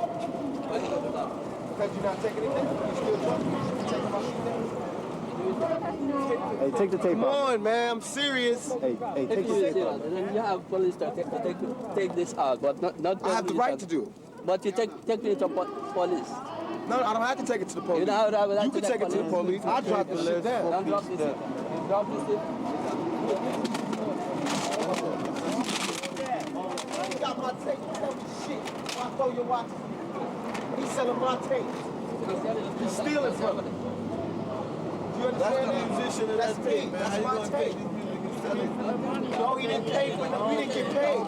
Because you're not taking anything. You're still talking. You're taking my shit down. Hey, take the tape Come off. on, man. I'm serious. Hey, take the tape off. Then you have police to take this out, but not. I have the right to do it. But you take it to police. No, I don't have to take it to the police. You don't have You can take it to the police. I'll drop this shit down. Don't drop this shit. You drop this shit. You got my tape. Tell me shit. I throw your watches. He's selling my tapes. He's stealing from me. You understand me? Musician of That's that me. tape, man. That's How you my gonna tape. take this music and sell it? No, he didn't pay for it. We didn't get paid.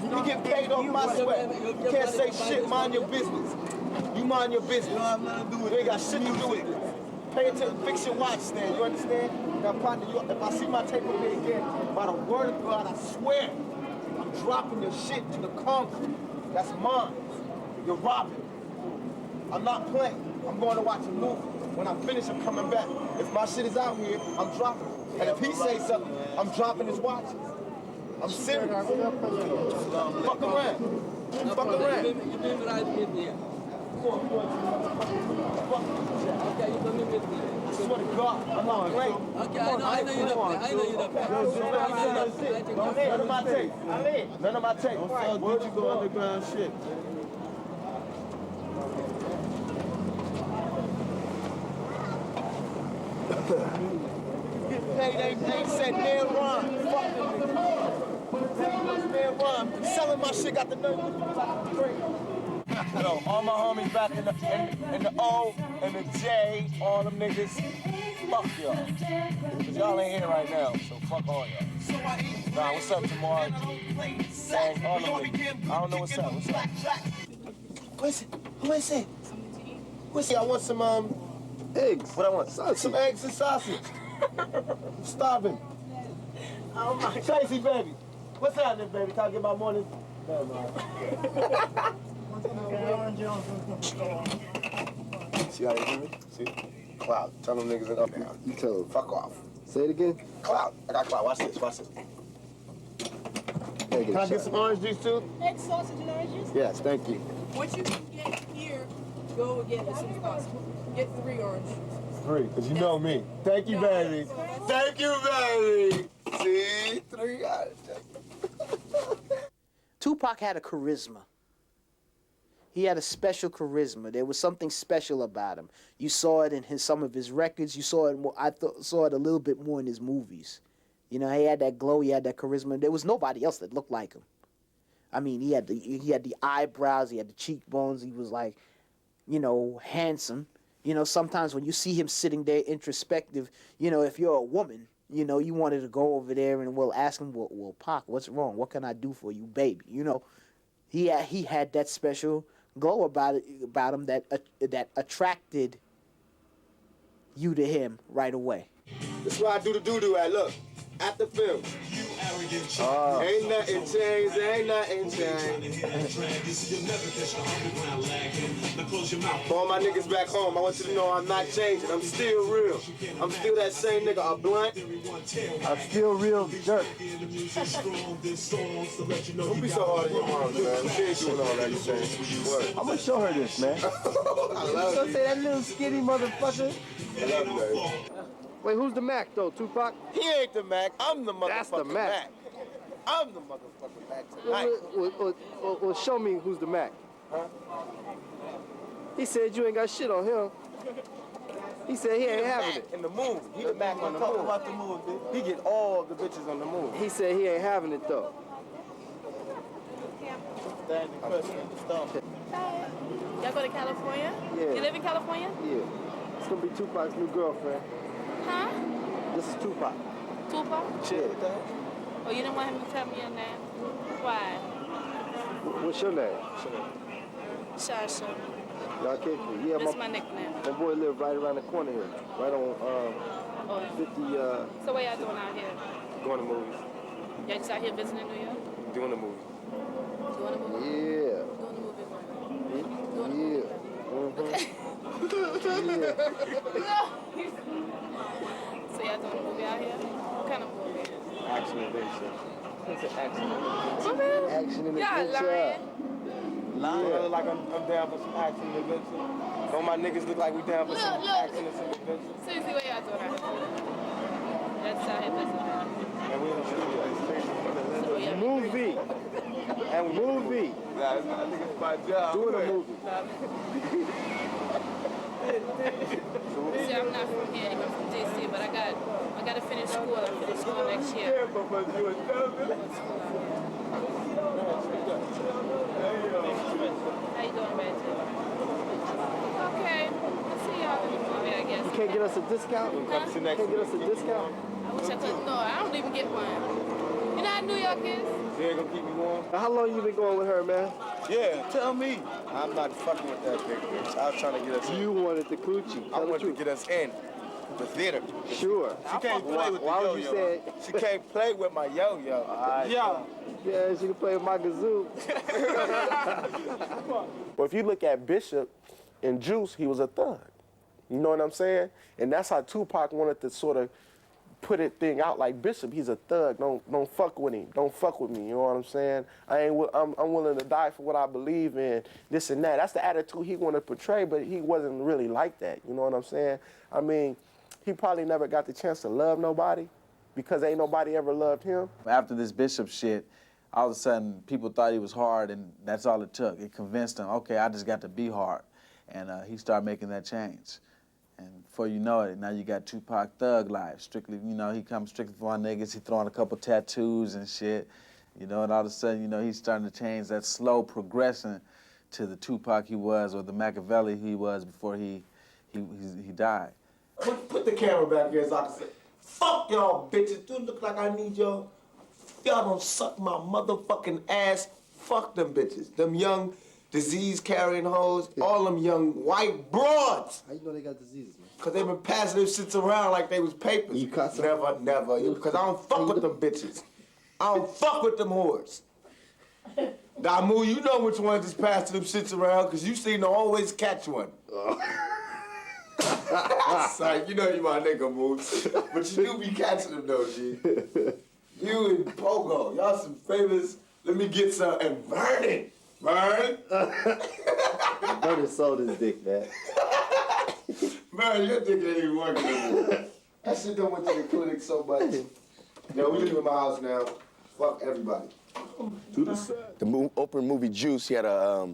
You get paid off my sweat. You can't say shit. Mind your business. You mind your business. You don't have nothing to do with it. You ain't got shit to do with this. Pay attention. Fix your watch stand. You understand? Now, partner, if I see my tape up here again, by the word of God, I swear, I'm dropping your shit to the concrete. That's mine. You're robbing. I'm not playing. I'm going to watch a movie. When I finish, I'm coming back. If my shit is out here, I'm dropping it. And if he says something, I'm dropping his watches. I'm serious. Fuck around. Fuck around. I swear to God, I'm not playing. Okay, I know you're not playing. I know you're not playing. None of my tape. None of my tape. Don't fuck with you go underground shit. They said man rhyme. Fuck them niggas. Man rhyme. Selling my shit got the nerve to be like crazy. Yo, all my homies back in the O and the J, all them niggas. Fuck y'all. Cause y'all ain't here right now, so fuck all y'all. Nah, what's up tomorrow? And all them niggas. I don't know what's up. What's up? Who is it? Who is it? What's it? I want some eggs. What I want? Some eggs and sausage. I'm starving. Oh my Tracy, baby. What's happening, baby? Can I get my morning? See how you hear me? See? Cloud. Tell them niggas up now. You tell them. Fuck off. Say it again. Cloud. I got cloud. Watch this. Watch this. Can I get some orange juice too? Egg, sausage, and orange juice? Yes, thank you. Once you get here, go again as soon as possible. Get 3 orange juices. 3, because you know me. Thank you, baby. Thank you, baby. See? 3 guys. Tupac had a charisma. He had a special charisma. There was something special about him. You saw it in some of his records. You saw it more. Saw it a little bit more in his movies. You know, he had that glow. He had that charisma. There was nobody else that looked like him. I mean, he had the eyebrows. He had the cheekbones. He was like, you know, handsome. You know, sometimes when you see him sitting there introspective, you know, if you're a woman, you know, you wanted to go over there and ask him, well, Pac, what's wrong? What can I do for you, baby? You know, he had that special glow about him that attracted you to him right away. This is why I do the doo-doo at, look, at the film. Ain't nothing changed, ain't nothing changed. For all my niggas back home, I want you to know I'm not changing. I'm still real. I'm still that same nigga, a blunt. I'm still real jerk. Don't be so hard on your mom, man. She ain't doing all that, you saying. I'm gonna show her this, man. I love you. Say that little skinny motherfucker. I love you, baby. Wait, who's the Mac though, Tupac? He ain't the Mac. I'm the motherfucking That's the Mac. I'm the motherfucking Mac tonight. Well, show me who's the Mac. Huh? He said you ain't got shit on him. He said he ain't having it. In the moon. He the Mac on the moon. About the moon, dude. He get all the bitches on the moon. He said he ain't having it though. Y'all go to California? Yeah. You live in California? Yeah. It's gonna be Tupac's new girlfriend. Huh? This is Tupac. Tupac? Chill with that. Oh, you didn't want him to tell me your name? Why? What's your name? Shasha. Y'all kick me. Yeah, That's my nickname. My boy live right around the corner here. Right on 50 So what y'all doing out here? going to movies. Y'all just out here visiting New York? Doing the movie. Doing a movie? Yeah. Doing a movie? Yeah. So y'all doing a movie out here? What kind of movie? Action adventure. It's an action adventure. Action and Y'all adventure. Yeah. Look like I'm down for some action and adventure. Don't my niggas look like we down for some action and some adventure? Seriously, what y'all doing out here? Y'all just out here visiting. And we in the studio. Movie. And movie. Nah, I think it's my job. Doing a movie. See, I'm not from here, I'm from DC, but I got to finish school. I finish school next year. How you doing, man? can't get us a discount? Huh? Can't get us a discount? I wish I could. No, I don't even get one. You know how New York is? You ain't gonna keep me warm? How long you been going with her, man? Yeah, tell me. I'm not fucking with that big bitch. I was trying to get us in. You wanted the coochie. I wanted to get us in the theater. Sure. She can't play with the yo-yo. Why would you say She can't play with my yo-yo. Yeah. Yeah, she can play with my kazoo. But if you look at Bishop and Juice, he was a thug. You know what I'm saying? And that's how Tupac wanted to sort of put it thing out like Bishop. He's a thug. Don't fuck with him. Don't fuck with me. You know what I'm saying? I'm willing to die for what I believe in. This and that. That's the attitude he wanted to portray, but he wasn't really like that. You know what I'm saying? I mean, he probably never got the chance to love nobody because ain't nobody ever loved him. After this Bishop shit, all of a sudden people thought he was hard, and that's all it took. It convinced him, okay, I just got to be hard. And he started making that change. And before you know it, now you got Tupac Thug Life. Strictly, you know, he comes strictly for my niggas. He throwing a couple tattoos and shit. You know, and all of a sudden, you know, he's starting to change that slow progression to the Tupac he was, or the Machiavelli he was before he died. Put the camera back here so I can say, fuck y'all bitches. Do it look like I need y'all? Y'all don't suck my motherfucking ass. Fuck them bitches. Them young, disease-carrying hoes, all them young white broads. How you know they got diseases, man? Because they been passing them shits around like they was papers. You cut some? Never. Because I don't fuck with them bitches. I don't fuck with them whores. Damu, you know which ones is passing them shits around because you seem to always catch one. Sorry, you know you my nigga, Moose. But you do be catching them though, G. You and Pogo, y'all some famous. Let me get some and burn it. Burn. Burn sold his dick, man. Man, your dick ain't even working anymore. That shit done went to the clinic so much. Yo, we leaving my house now. Fuck everybody. The opening movie Juice, he had a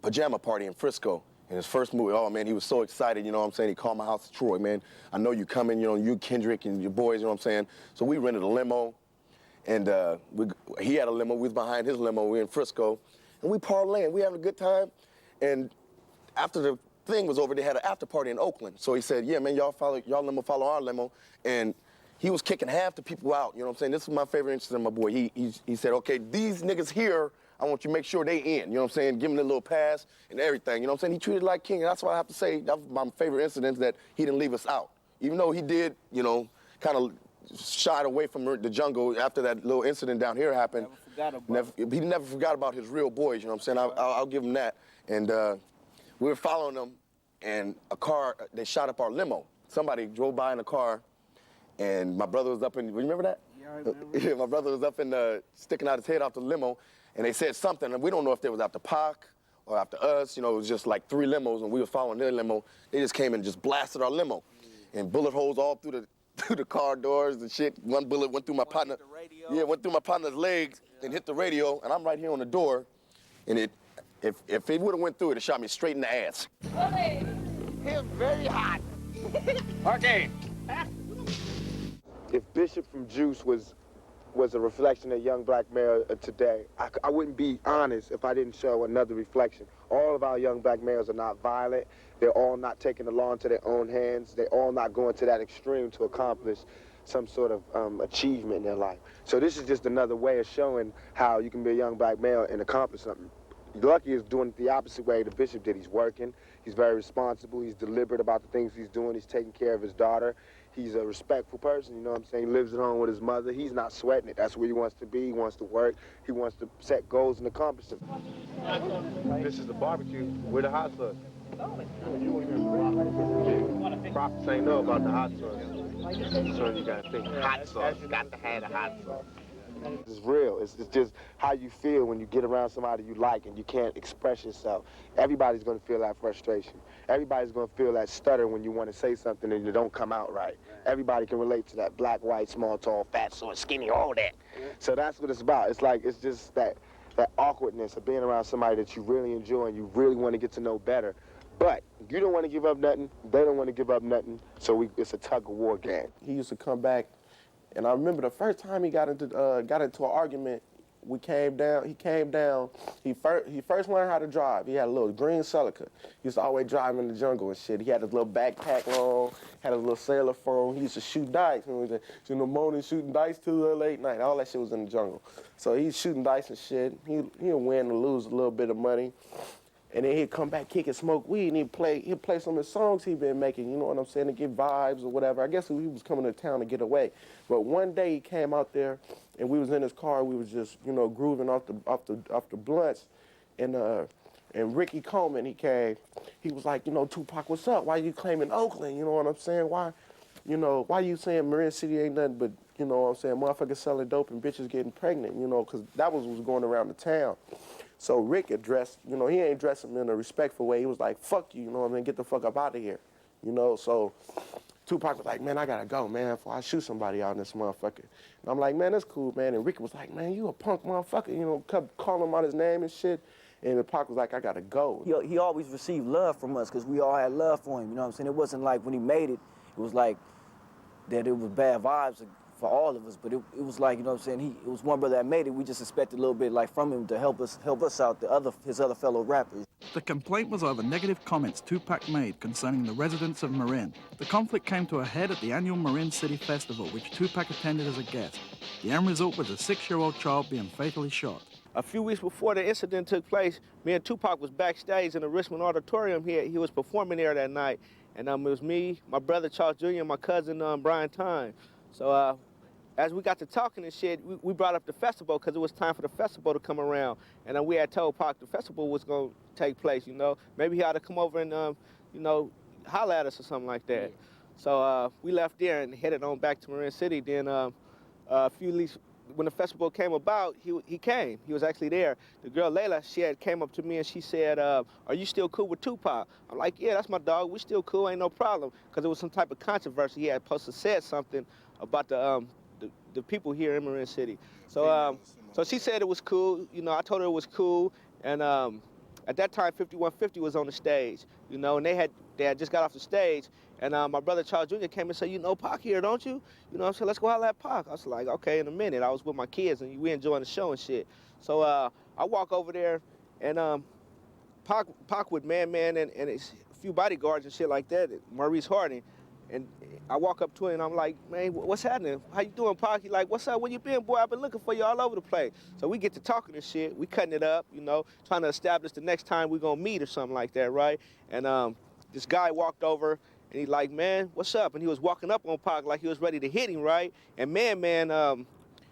pajama party in Frisco. In his first movie, oh man, he was so excited, you know what I'm saying? He called my house, Troy, man. I know you coming, you know, you, Kendrick, and your boys, you know what I'm saying? So we rented a limo, and he had a limo, we was behind his limo, we were in Frisco, and we parlaying, we having a good time. And after the thing was over, they had an after party in Oakland. So he said, yeah, man, y'all limo follow our limo. And he was kicking half the people out, you know what I'm saying? This is my favorite incident, my boy. He said, okay, these niggas here, I want you to make sure they in, you know what I'm saying? Give them a little pass and everything, you know what I'm saying? He treated like king, and that's what I have to say. That was my favorite incident, that he didn't leave us out. Even though he did, you know, kind of shied away from the jungle after that little incident down here happened. He never forgot about his real boys, you know what I'm saying? I'll give him that. And we were following them, and a car, they shot up our limo. Somebody drove by in a car, and my brother was up in, you remember that? Yeah, I remember. Yeah, my brother was up in, sticking out his head off the limo, and they said something, and we don't know if they was after Pac or after us. You know, it was just like 3 limos, and we were following their limo. They just came and just blasted our limo, and bullet holes all through the car doors and shit. One bullet went through my partner. Yeah, went through my partner's legs and hit the radio, and I'm right here on the door, and if it would have went through it, it shot me straight in the ass. Him very hot. Okay. If Bishop from Juice was a reflection of young black male today, I wouldn't be honest if I didn't show another reflection. All of our young black males are not violent. They're all not taking the law into their own hands. They're all not going to that extreme to accomplish some sort of achievement in their life. So this is just another way of showing how you can be a young black male and accomplish something. Lucky is doing it the opposite way the Bishop did. He's working. He's very responsible. He's deliberate about the things he's doing. He's taking care of his daughter. He's a respectful person, you know what I'm saying? He lives at home with his mother. He's not sweating it. That's where he wants to be. He wants to work. He wants to set goals and accomplish them. This is the barbecue. We're the hot sauce. Prophets ain't know about the hot sauce. So you gotta think hot sauce. You got to have the hot sauce. It's real. It's just how you feel when you get around somebody you like and you can't express yourself. Everybody's going to feel that frustration. Everybody's going to feel that stutter when you want to say something and it don't come out right. Everybody can relate to that black, white, small, tall, fat, short, skinny, all that. So that's what it's about. It's like, it's just that awkwardness of being around somebody that you really enjoy and you really want to get to know better. But you don't want to give up nothing. They don't want to give up nothing. So it's a tug-of-war game. He used to come back, and I remember the first time he got into an argument, we came down. He came down. He first learned how to drive. He had a little green Celica. He used to always drive in the jungle and shit. He had his little backpack on, had a little sailor phone. He used to shoot dice. You know, in the morning shooting dice till the late night. All that shit was in the jungle. So he's shooting dice and shit. He'll win or lose a little bit of money. And then he'd come back, kick and smoke weed, and he'd play some of his songs he'd been making, you know what I'm saying, to get vibes or whatever. I guess he was coming to town to get away. But one day he came out there, and we was in his car. We was just, you know, grooving off the blunts, and Ricky Coleman, he came. He was like, you know, Tupac, what's up? Why you claiming Oakland? You know what I'm saying? Why you saying Marin City ain't nothing but, you know what I'm saying, motherfuckers selling dope and bitches getting pregnant, you know, because that was what was going around the town. So Rick addressed, you know, he ain't dressed him in a respectful way. He was like, fuck you, you know what I mean? Get the fuck up out of here, you know? So Tupac was like, man, I gotta go, man, before I shoot somebody out in this motherfucker. And I'm like, man, that's cool, man. And Rick was like, man, you a punk motherfucker, you know, kept calling him out his name and shit. And Pac was like, I gotta go. He always received love from us because we all had love for him, you know what I'm saying? It wasn't like when he made it, it was like that it was bad vibes for all of us, but it was like, you know what I'm saying, it was one brother that made it. We just expected a little bit like from him to help us out, his other fellow rappers. The complaint was over negative comments Tupac made concerning the residents of Marin. The conflict came to a head at the annual Marin City Festival, which Tupac attended as a guest. The end result was a 6-year-old child being fatally shot. A few weeks before the incident took place, me and Tupac was backstage in the Richmond Auditorium here. He was performing there that night. And it was me, my brother Charles Jr., and my cousin Brian Tyne. So as we got to talking and shit, we brought up the festival because it was time for the festival to come around. And we had told Pac the festival was going to take place, you know. Maybe he ought to come over and, you know, holler at us or something like that. So we left there and headed on back to Marin City. Then a few weeks, when the festival came about, he came. He was actually there. The girl Layla, she had came up to me and she said, are you still cool with Tupac? I'm like, yeah, that's my dog. We still cool, ain't no problem. Because there was some type of controversy. He had posted said something about the people here in Marin City. So so she said it was cool. You know, I told her it was cool. And at that time, 5150 was on the stage, you know, and they had just got off the stage. And my brother Charles Jr. came and said, you know Pac here, don't you? You know what I'm saying? Let's go holler at Pac. I was like, okay, in a minute. I was with my kids and we enjoying the show and shit. So I walk over there and Pac with Man and a few bodyguards and shit like that, Maurice Harding. And I walk up to him and I'm like, man, what's happening? How you doing, Pac? He like, what's up? Where you been, boy? I've been looking for you all over the place. So we get to talking and shit. We cutting it up, you know, trying to establish the next time we're gonna meet or something like that, right? And this guy walked over and he's like, man, what's up? And he was walking up on Pac like he was ready to hit him, right? And Man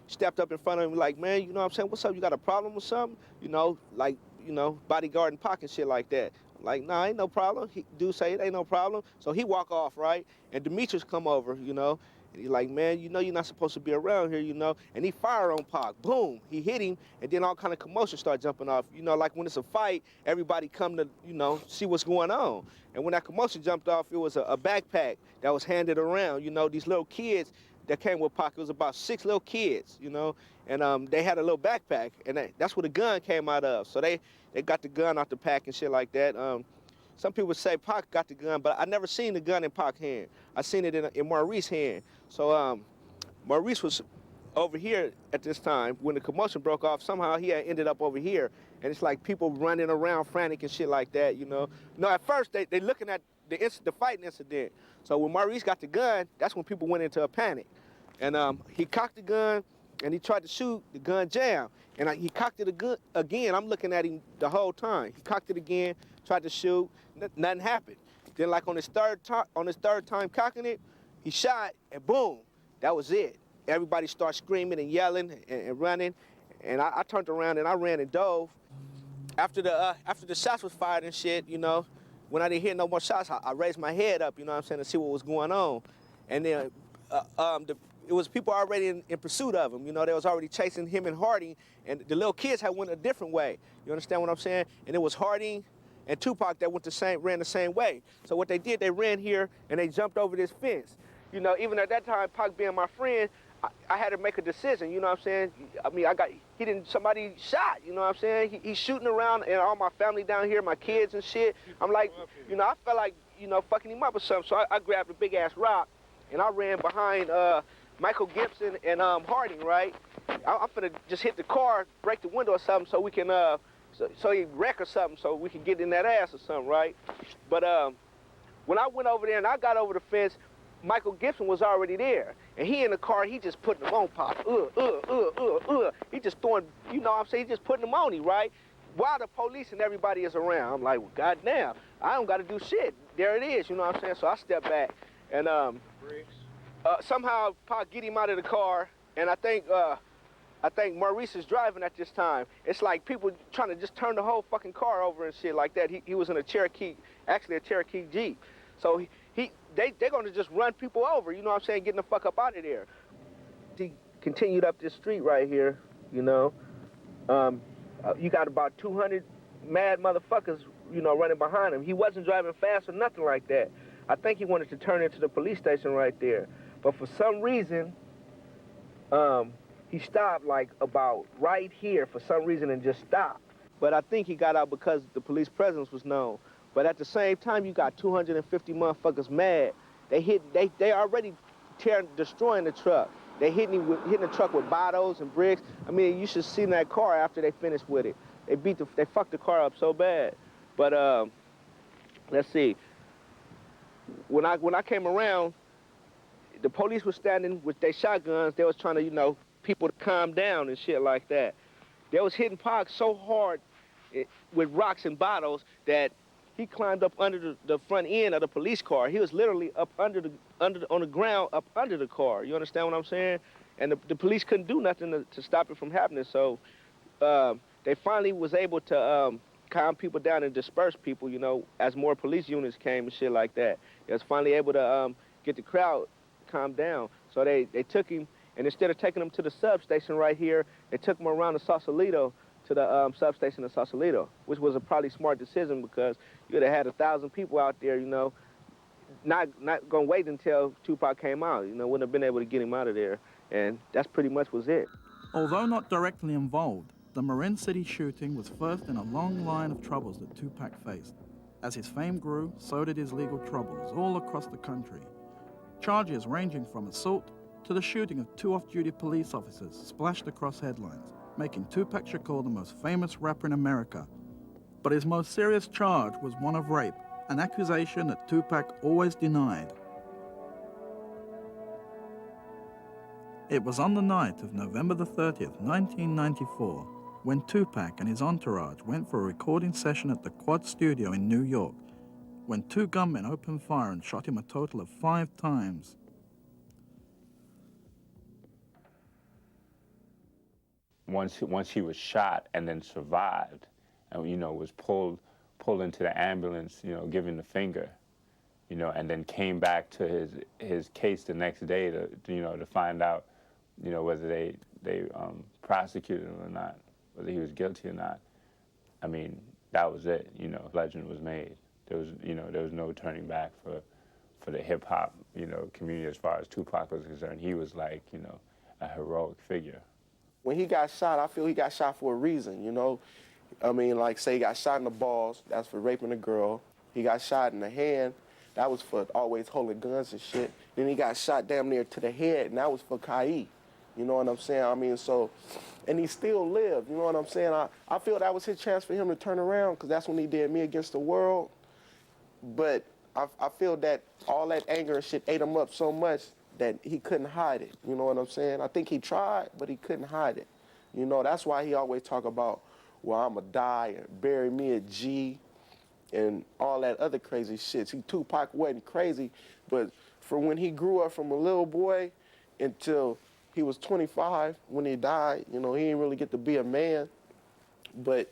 stepped up in front of him like, man, you know what I'm saying? What's up? You got a problem with something? You know, like, you know, bodyguarding Pac and shit like that. I'm like, nah, ain't no problem. Dude say it ain't no problem. So he walk off, right? And Demetrius come over, you know, and he's like, man, you know you're not supposed to be around here, you know. And he fired on Pac. Boom. He hit him, and then all kind of commotion start jumping off. You know, like when it's a fight, everybody come to, you know, see what's going on. And when that commotion jumped off, it was a backpack that was handed around. You know, these little kids that came with Pac, it was about 6 little kids, you know, and they had a little backpack, and that's where the gun came out of. So they got the gun out the pack and shit like that. Some people say Pac got the gun, but I never seen the gun in Pac's hand. I seen it in Maurice's hand. So Maurice was over here at this time. When the commotion broke off, somehow he had ended up over here. And it's like people running around frantic and shit like that, you know. No, at first they looking at the fighting incident. So when Maurice got the gun, that's when people went into a panic. And he cocked the gun and he tried to shoot, the gun jammed. And he cocked it again. I'm looking at him the whole time. He cocked it again, tried to shoot, nothing happened. Then like on his third time cocking it, he shot and boom, that was it. Everybody started screaming and yelling and running. And I turned around and I ran and dove. After the shots was fired and shit, you know, when I didn't hear no more shots, I raised my head up, you know what I'm saying, to see what was going on. And then it was people already in pursuit of him. You know, they was already chasing him and Harding, and the little kids had went a different way. You understand what I'm saying? And it was Harding and Tupac that ran the same way. So what they did, they ran here and they jumped over this fence. You know, even at that time, Pac being my friend, I had to make a decision, you know what I'm saying? I mean, somebody shot, you know what I'm saying? He's shooting around and all my family down here, my kids and shit. I'm like, you know, I felt like, you know, fucking him up or something. So I grabbed a big ass rock and I ran behind Michael Gibson and Harding, right? I'm finna just hit the car, break the window or something so we can, so he wreck or something so we can get in that ass or something, right? But when I went over there and I got over the fence, Michael Gibson was already there. And he in the car, he just putting them on, Pop. He just throwing, you know what I'm saying? He just putting them on him, right? While the police and everybody is around. I'm like, well, goddamn, I don't got to do shit. There it is, you know what I'm saying? So I step back and somehow Pop get him out of the car. And I think Maurice is driving at this time. It's like people trying to just turn the whole fucking car over and shit like that. He was in a Cherokee, actually a Cherokee Jeep. So they're gonna just run people over, you know what I'm saying, getting the fuck up out of there. He continued up this street right here, you know. You got about 200 mad motherfuckers, you know, running behind him. He wasn't driving fast or nothing like that. I think he wanted to turn into the police station right there. But for some reason, he stopped like about right here for some reason and just stopped. But I think he got out because the police presence was known. But at the same time, you got 250 motherfuckers mad. They already destroying the truck. They hitting the truck with bottles and bricks. I mean, you should see that car after they finished with it. They fucked the car up so bad. But let's see. When I came around, the police was standing with their shotguns. They was trying to, you know, people to calm down and shit like that. They was hitting Pac so hard with rocks and bottles that he climbed up under the front end of the police car. He was literally up on the ground up under the car. You understand what I'm saying? And the police couldn't do nothing to stop it from happening. So they finally was able to calm people down and disperse people, you know, as more police units came and shit like that. They was finally able to get the crowd calmed down. So they took him, and instead of taking him to the substation right here, they took him around to Sausalito, to the substation of Sausalito, which was a probably smart decision because you would have had 1,000 people out there, you know, not gonna wait until Tupac came out, you know, wouldn't have been able to get him out of there, and that's pretty much was it. Although not directly involved, the Marin City shooting was first in a long line of troubles that Tupac faced. As his fame grew, so did his legal troubles all across the country. Charges ranging from assault to the shooting of 2 off-duty police officers splashed across headlines, making Tupac Shakur the most famous rapper in America. But his most serious charge was one of rape, an accusation that Tupac always denied. It was on the night of November the 30th, 1994, when Tupac and his entourage went for a recording session at the Quad Studio in New York, when 2 gunmen opened fire and shot him a total of 5 times. Once he was shot and then survived, and, you know, was pulled into the ambulance, you know, giving the finger, you know, and then came back to his case the next day to you know, to find out, you know, whether they prosecuted him or not, whether he was guilty or not. I mean, that was it, you know, legend was made. There was no turning back for the hip hop, you know, community as far as Tupac was concerned. He was like, you know, a heroic figure. When he got shot, I feel he got shot for a reason, you know? I mean, like, say he got shot in the balls, that's for raping a girl. He got shot in the hand, that was for always holding guns and shit. Then he got shot damn near to the head, and that was for Kai. You know what I'm saying? I mean, so, and he still lived, you know what I'm saying? I feel that was his chance for him to turn around, because that's when he did Me Against the World. But I feel that all that anger and shit ate him up so much that he couldn't hide it. You know what I'm saying? I think he tried, but he couldn't hide it. You know, that's why he always talk about, well, I'ma die and bury me a G and all that other crazy shit. See, Tupac wasn't crazy, but from when he grew up from a little boy until he was 25, when he died, you know, he didn't really get to be a man. But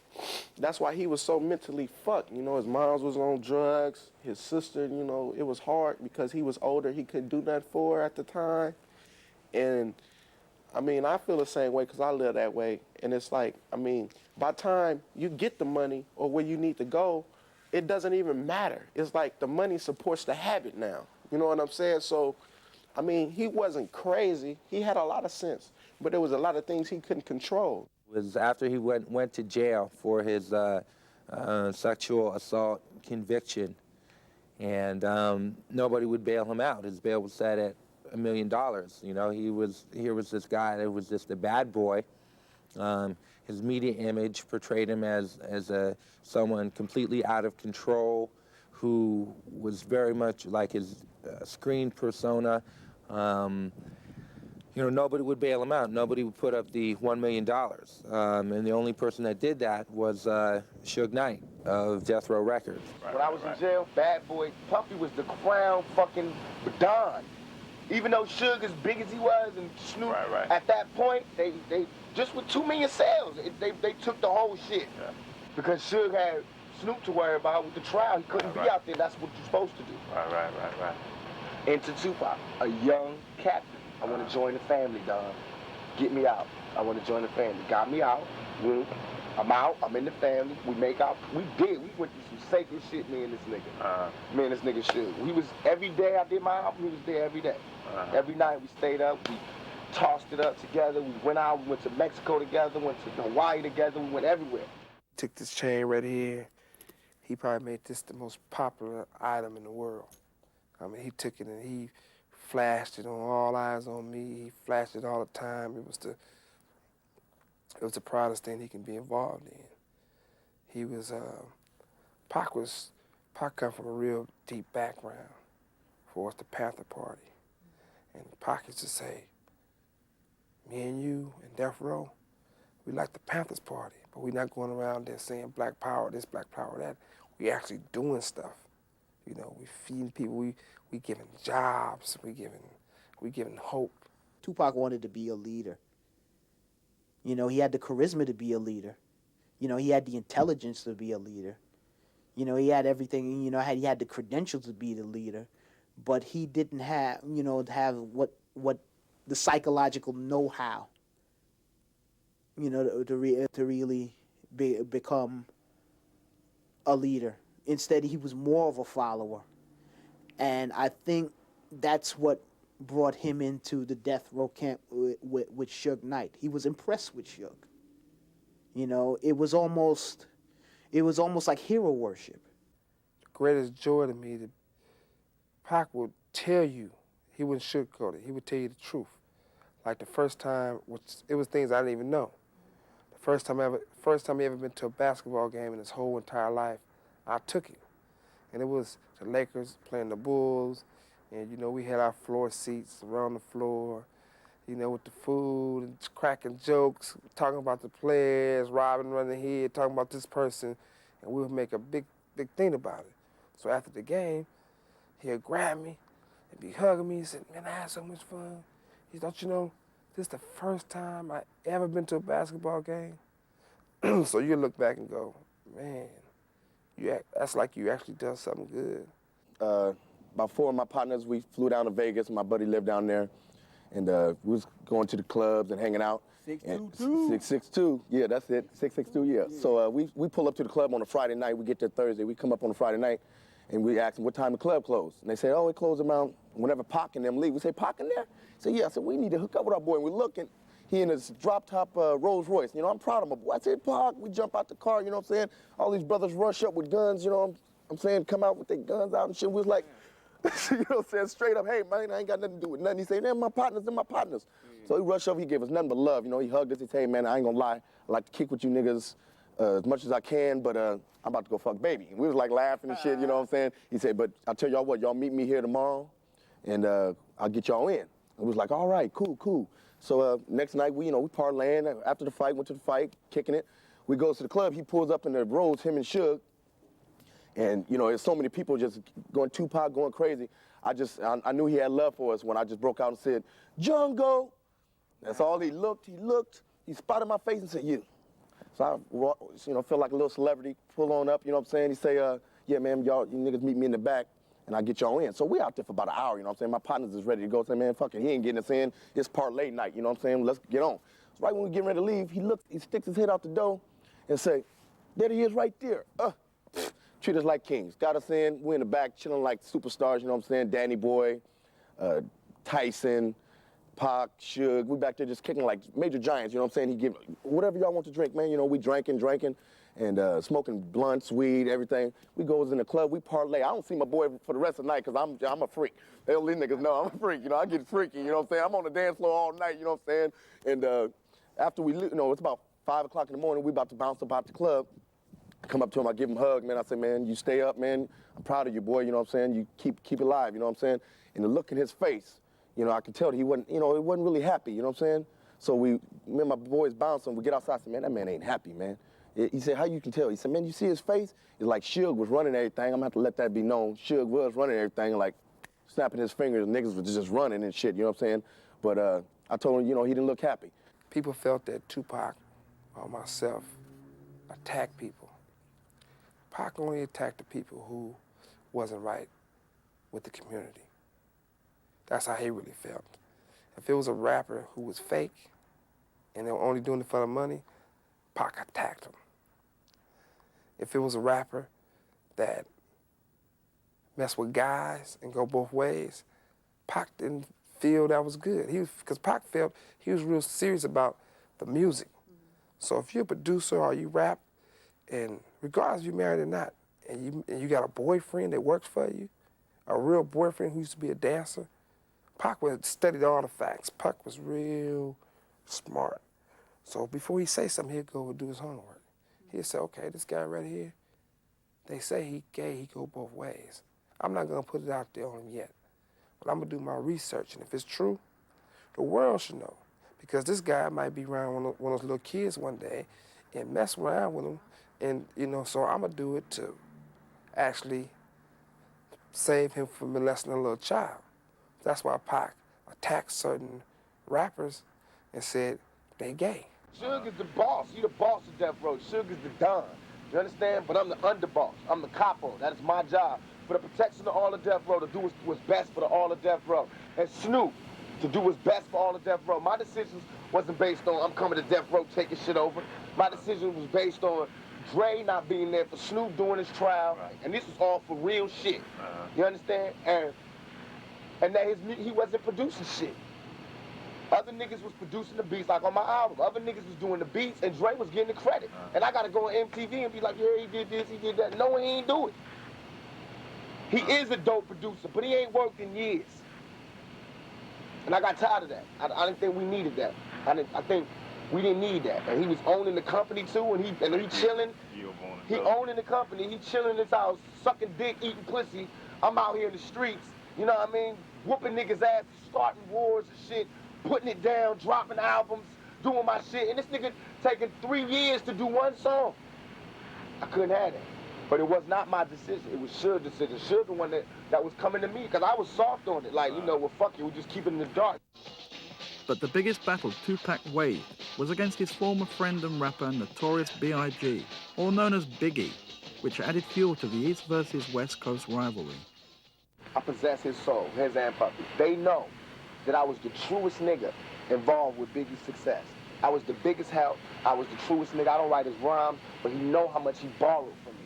that's why he was so mentally fucked. You know, his mom was on drugs. His sister, you know, it was hard because he was older. He couldn't do nothing for her at the time. And, I mean, I feel the same way because I live that way. And it's like, I mean, by the time you get the money or where you need to go, it doesn't even matter. It's like the money supports the habit now. You know what I'm saying? So, I mean, he wasn't crazy. He had a lot of sense. But there was a lot of things he couldn't control. It was after he went to jail for his sexual assault conviction, and nobody would bail him out. His bail was set at $1 million. You know, here was this guy that was just a bad boy. His media image portrayed him as someone completely out of control, who was very much like his screen persona. You know, nobody would bail him out. Nobody would put up the $1 million. And the only person that did that was Suge Knight of Death Row Records. When I was in jail, Bad Boy, Puffy was the crown fucking Don. Even though Suge, as big as he was, and Snoop, at that point, they just with 2 million sales, they took the whole shit. Yeah. Because Suge had Snoop to worry about with the trial. He couldn't be out there. That's what you're supposed to do. Right. Into Tupac, a young captain. I want to join the family, Don. Get me out. I want to join the family. Got me out. I'm out. I'm in the family. We make out. We went through some sacred shit, me and this nigga. Me and this nigga Suge. We was, every day I did my album, he was there every day. Every night we stayed up. We tossed it up together. We went out. We went to Mexico together. Went to Hawaii together. We went everywhere. Took this chain right here. He probably made this the most popular item in the world. I mean, he took it and he flashed it on All Eyes on Me. He flashed it all the time. It was the proudest thing he can be involved in. He was, Pac come from a real deep background for us, the Panther Party. And Pac used to say, me and you and Death Row, we like the Panthers Party, but we're not going around there saying Black Power this, Black Power that. We actually doing stuff. You know, we feeding people, we giving jobs, we giving hope. Tupac wanted to be a leader. You know, he had the charisma to be a leader. You know, he had the intelligence to be a leader. You know, he had everything, you know, he had the credentials to be the leader, but he didn't have, you know, what the psychological know-how, you know, to really become a leader. Instead, he was more of a follower. And I think that's what brought him into the death row camp with Suge Knight. He was impressed with Suge. You know, it was almost like hero worship. The greatest joy to me, that Pac would tell you, he wouldn't sugarcoat it, he would tell you the truth. Like the first time, it was things I didn't even know. The first time he ever been to a basketball game in his whole entire life, I took him. And it was the Lakers playing the Bulls, and you know, we had our floor seats around the floor, you know, with the food and cracking jokes, talking about the players, Robin running here, talking about this person, and we would make a big thing about it. So after the game, he'd grab me and be hugging me. He said, man, I had so much fun. He said, don't you know, this is the first time I ever been to a basketball game? So you look back and go, man, that's like you actually done something good. About 4 of my partners, we flew down to Vegas. My buddy lived down there. And we was going to the clubs and hanging out. 622. 662, yeah, that's it, 662, yeah. So we pull up to the club on a Friday night. We get there Thursday. We come up on a Friday night, and we ask them what time the club closed. And they say, oh, it closed around whenever Pac and them leave. We say, Pac in there? He said, yeah. I said, we need to hook up with our boy. And we're looking. He in his drop-top Rolls Royce. You know, I'm proud of my boy. I said, Pac, we jump out the car, you know what I'm saying? All these brothers rush up with guns, you know what I'm saying, come out with their guns out and shit. We was like, you know what I'm saying, straight up, hey, man, I ain't got nothing to do with nothing. He said, they're my partners. So he rushed over, he gave us nothing but love. You know, he hugged us, he said, hey, man, I ain't gonna lie. I like to kick with you niggas as much as I can, but I'm about to go fuck baby. And we was like laughing and shit, you know what I'm saying? He said, but I'll tell y'all what, y'all meet me here tomorrow, and I'll get y'all in. And we was like, all right, cool. So next night, we parlaying. After the fight, went to the fight, kicking it. We goes to the club, he pulls up in the Rolls, him and Suge. And, you know, there's so many people just going Tupac, going crazy. I knew he had love for us when I just broke out and said, Jungle. That's all he looked, he spotted my face and said, you. So I, feel like a little celebrity, pull on up, you know what I'm saying? He say, yeah, man, you niggas meet me in the back and I'll get y'all in. So we out there for about an hour, you know what I'm saying? My partners is ready to go. Say, man, fuck it, he ain't getting us in. It's parlay night, you know what I'm saying? Let's get on. So right when we get ready to leave, he sticks his head out the door and say, there he is right there. Treat us like kings. Got us in. We're in the back chilling like superstars, you know what I'm saying? Danny Boy, Tyson, Pac, Suge, we back there just kicking like major giants, you know what I'm saying? He give whatever y'all want to drink, man. You know, we drinking, and smoking blunts, weed, everything. We goes in the club, we parlay. I don't see my boy for the rest of the night because I'm a freak. They don't leave niggas know I'm a freak, you know, I get freaky, you know what I'm saying? I'm on the dance floor all night, you know what I'm saying? And after we, you know, it's about 5 o'clock in the morning, we about to bounce up out the club. I come up to him, I give him a hug, man. I say, man, you stay up, man. I'm proud of you, boy, you know what I'm saying? You keep it alive, you know what I'm saying? And the look in his face, you know, I could tell that he wasn't, you know, he wasn't really happy, you know what I'm saying? So me and my boys bouncing, we get outside, I said, man, that man ain't happy, man. He said, how you can tell? He said, man, you see his face? It's like Suge was running everything. I'm gonna have to let that be known. Suge was running everything, like snapping his fingers, niggas was just running and shit, you know what I'm saying? But I told him, you know, he didn't look happy. People felt that Tupac or myself attacked people. Pac only attacked the people who wasn't right with the community. That's how he really felt. If it was a rapper who was fake and they were only doing it for the money, Pac attacked him. If it was a rapper that messed with guys and go both ways, Pac didn't feel that was good. Because Pac felt he was real serious about the music. So if you're a producer or you rap, and regardless if you're married or not, and you got a boyfriend that works for you, a real boyfriend who used to be a dancer, Pac would study all the facts. Pac was real smart. So before he say something, he'd go and do his homework. He'd say, okay, this guy right here, they say he gay, he go both ways. I'm not gonna put it out there on him yet, but I'm gonna do my research, and if it's true, the world should know. Because this guy might be around one of those little kids one day and mess around with them, and you know, so I'm gonna do it to actually save him from molesting a little child. That's why Pac attacked certain rappers and said they gay. Suge is the boss. He the boss of Death Row. Suge is the Don. You understand? But I'm the underboss. I'm the capo. That is my job. For the protection of all of Death Row, to do what's best for all of Death Row. And Snoop, to do what's best for all of Death Row. My decisions wasn't based on I'm coming to Death Row taking shit over. My decision was based on Dre not being there for Snoop doing his trial. Right. And this was all for real shit. You understand? And that he wasn't producing shit. Other niggas was producing the beats, like on my album. Other niggas was doing the beats, and Dre was getting the credit. And I gotta go on MTV and be like, yeah, he did this, he did that. No, he ain't do it. He is a dope producer, but he ain't worked in years. And I got tired of that. I didn't think we needed that. I think we didn't need that. And he was owning the company too, and he chilling. He owning the company, he chilling in his house, sucking dick, eating pussy. I'm out here in the streets, you know what I mean? Whooping niggas' ass, starting wars and shit, putting it down, dropping albums, doing my shit. And this nigga taking 3 years to do one song. I couldn't have that. But it was not my decision. It was Suge's decision. Suge the one that was coming to me, because I was soft on it. Like, you know, well, fuck it, we just keep it in the dark. But the biggest battle Tupac waged was against his former friend and rapper Notorious B.I.G., or known as Biggie, which added fuel to the East versus West Coast rivalry. I possess his soul, his and Puppy. They know that I was the truest nigga involved with Biggie's success. I was the biggest help. I was the truest nigga. I don't write his rhymes, but he know how much he borrowed from me.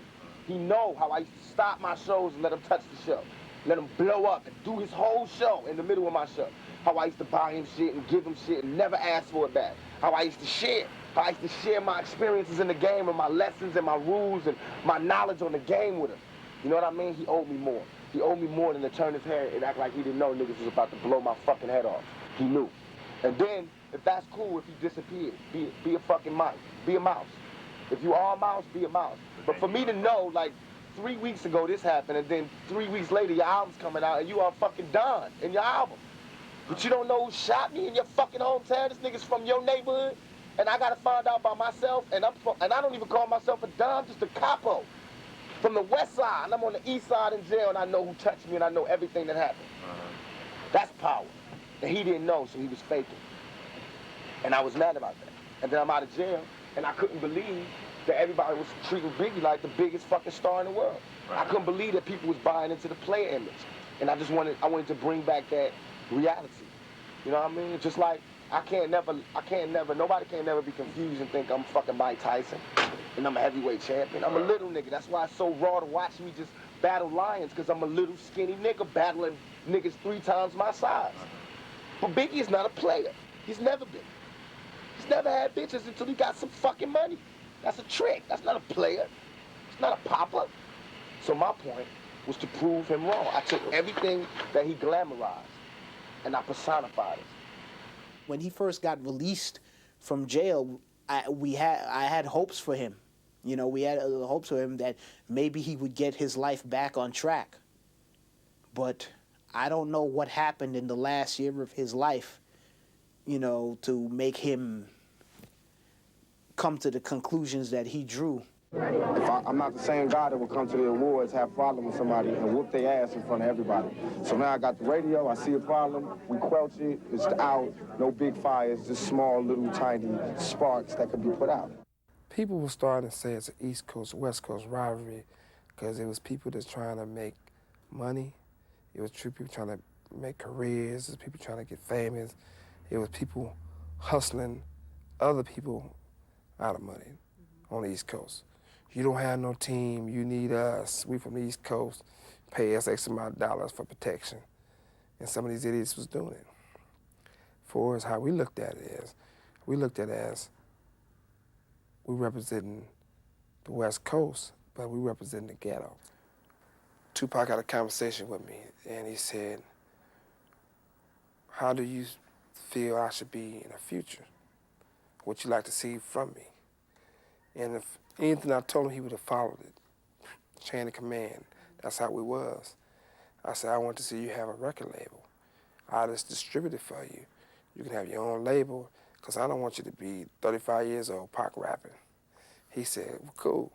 He know how I used to stop my shows and let him touch the show. Let him blow up and do his whole show in the middle of my show. How I used to buy him shit and give him shit and never ask for it back. How I used to share. How I used to share my experiences in the game and my lessons and my rules and my knowledge on the game with him. You know what I mean? He owed me more. He owed me more than to turn his head and act like he didn't know niggas was about to blow my fucking head off. He knew. And then, if that's cool, if he disappeared, be a fucking mouse. Be a mouse. If you are a mouse, be a mouse. But for me to know, like, 3 weeks ago this happened, and then 3 weeks later your album's coming out, and you are fucking done in your album. But you don't know who shot me in your fucking hometown. This nigga's from your neighborhood, and I gotta find out by myself, and I don't even call myself a Dom, just a capo. From the west side, and I'm on the east side in jail, and I know who touched me, and I know everything that happened. That's power. And he didn't know, so he was faking. And I was mad about that. And then I'm out of jail, and I couldn't believe that everybody was treating Biggie like the biggest fucking star in the world. I couldn't believe that people was buying into the player image. And I wanted to bring back that reality. You know what I mean? Just like, nobody can never be confused and think I'm fucking Mike Tyson and I'm a heavyweight champion. I'm a little nigga. That's why it's so raw to watch me just battle lions, because I'm a little skinny nigga battling niggas 3 times my size. But Biggie is not a player. He's never been. He's never had bitches until he got some fucking money. That's a trick. That's not a player. It's not a popper. So my point was to prove him wrong. I took everything that he glamorized and I personified it. When he first got released from jail, I had hopes for him. You know, we had hopes for him that maybe he would get his life back on track. But I don't know what happened in the last year of his life, you know, to make him come to the conclusions that he drew. I'm not the same guy that would come to the awards, have a problem with somebody, and whoop their ass in front of everybody. So now I got the radio, I see a problem, we quelch it, it's out, no big fires, just small little tiny sparks that could be put out. People were starting to say it's an East Coast, West Coast rivalry because it was people that's trying to make money. It was true people trying to make careers. It was people trying to get famous. It was people hustling other people out of money on the East Coast. You don't have no team, you need us. We from the East Coast, pay us X amount of dollars for protection. And some of these idiots was doing it. For us, how we looked at it is, we looked at it as we representing the West Coast, but we representing the ghetto. Tupac had a conversation with me, and he said, how do you feel I should be in the future? What you like to see from me? And if anything I told him, he would have followed it. Chain of command. That's how we was. I said, I want to see you have a record label. I'll just distribute it for you. You can have your own label, because I don't want you to be 35 years old, Pac rapping. He said, well, cool.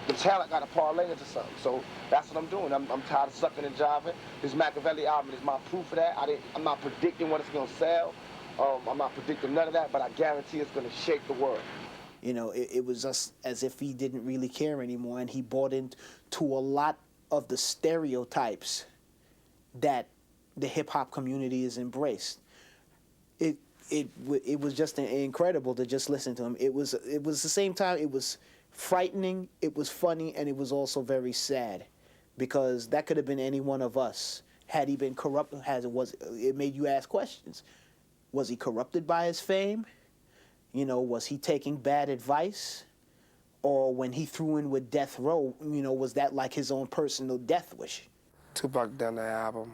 The talent got to parlay into something, so that's what I'm doing. I'm tired of sucking and jiving. This Machiavelli album is my proof of that. I'm not predicting what it's going to sell. I'm not predicting none of that, but I guarantee it's going to shake the world. You know, it was just as if he didn't really care anymore, and he bought into a lot of the stereotypes that the hip-hop community has embraced. It was just incredible to just listen to him. It was the same time, it was frightening, it was funny, and it was also very sad, because that could have been any one of us. Had he been corrupt, it made you ask questions. Was he corrupted by his fame? You know, was he taking bad advice? Or when he threw in with Death Row, you know, was that like his own personal death wish? Tupac done the album.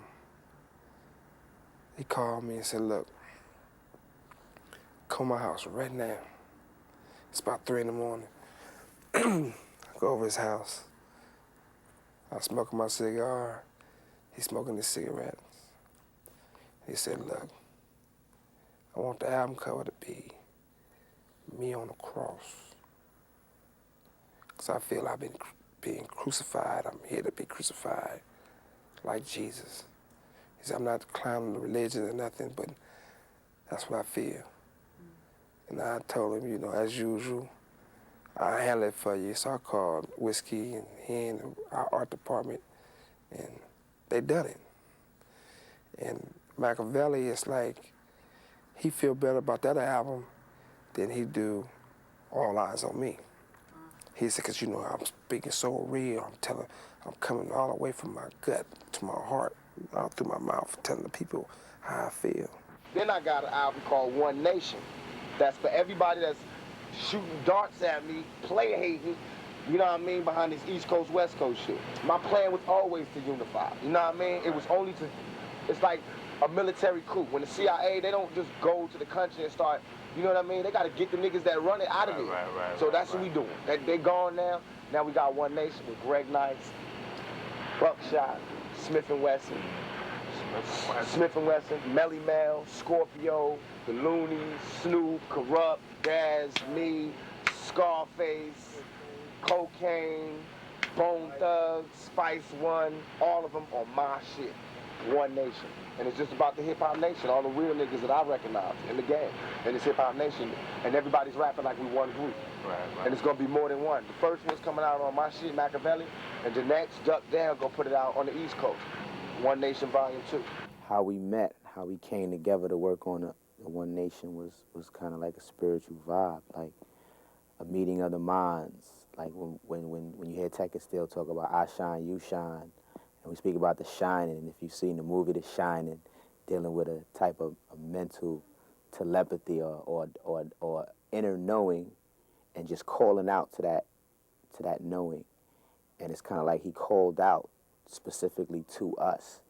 He called me and said, look, come to my house right now. It's about 3 in the morning. I go over his house. I'm smoking my cigar. He's smoking his cigarettes. He said, look, I want the album cover to be me on the cross. Because I feel I've been being crucified. I'm here to be crucified like Jesus. He said, I'm not clowning the religion or nothing, but that's what I feel. And I told him, you know, as usual, I'll handle it for you. So I called Whiskey and he and our art department, and they done it. And Machiavelli, it's like, he feel better about that album than he do All Eyes on Me. He said, because, you know, I'm speaking so real. I'm coming all the way from my gut to my heart, out through my mouth, telling the people how I feel. Then I got an album called One Nation. That's for everybody that's shooting darts at me, player hating, you know what I mean, behind this East Coast, West Coast shit. My plan was always to unify, you know what I mean? It was only to, it's like a military coup. When the CIA, they don't just go to the country and start, you know what I mean? They got to get the niggas that run it out of there. So that's what we doing. They gone now. Now we got One Nation with Greg Nice, Buckshot, Smith & Wesson, Melly Mel, Scorpio, The Loonies, Snoop, Corrupt, Daz, me, Scarface, Cocaine, Bone Thugs, Spice One, all of them on my shit. One Nation. And it's just about the hip-hop nation, all the real niggas that I recognize in the game. And it's hip-hop nation, and everybody's rapping like we one group. And it's gonna be more than one. The first one's coming out on my shit, Machiavelli, and the next, Duck Down, gonna put it out on the East Coast. One Nation Volume 2. How we met, how we came together to work on the One Nation was kind of like a spiritual vibe, like a meeting of the minds. Like when you hear Tech and Still talk about I shine, you shine, and we speak about The Shining, and if you've seen the movie The Shining, dealing with a type of a mental telepathy or inner knowing, and just calling out to that knowing. And it's kind of like he called out specifically to us,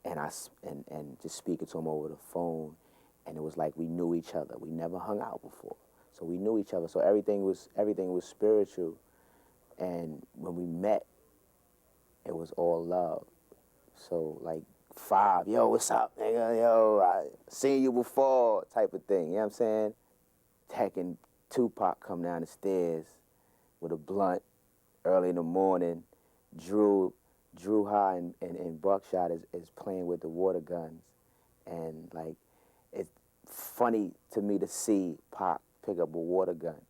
and just speaking to him over the phone, and it was like we knew each other. We never hung out before, so we knew each other. So everything was spiritual, and when we met, it was all love. So like 5, yo, what's up, nigga? Yo, I seen you before, type of thing. You know what I'm saying? Heckin' Tupac come down the stairs with a blunt early in the morning. Drew High and Buckshot is playing with the water guns. And like, it's funny to me to see Pac pick up a water gun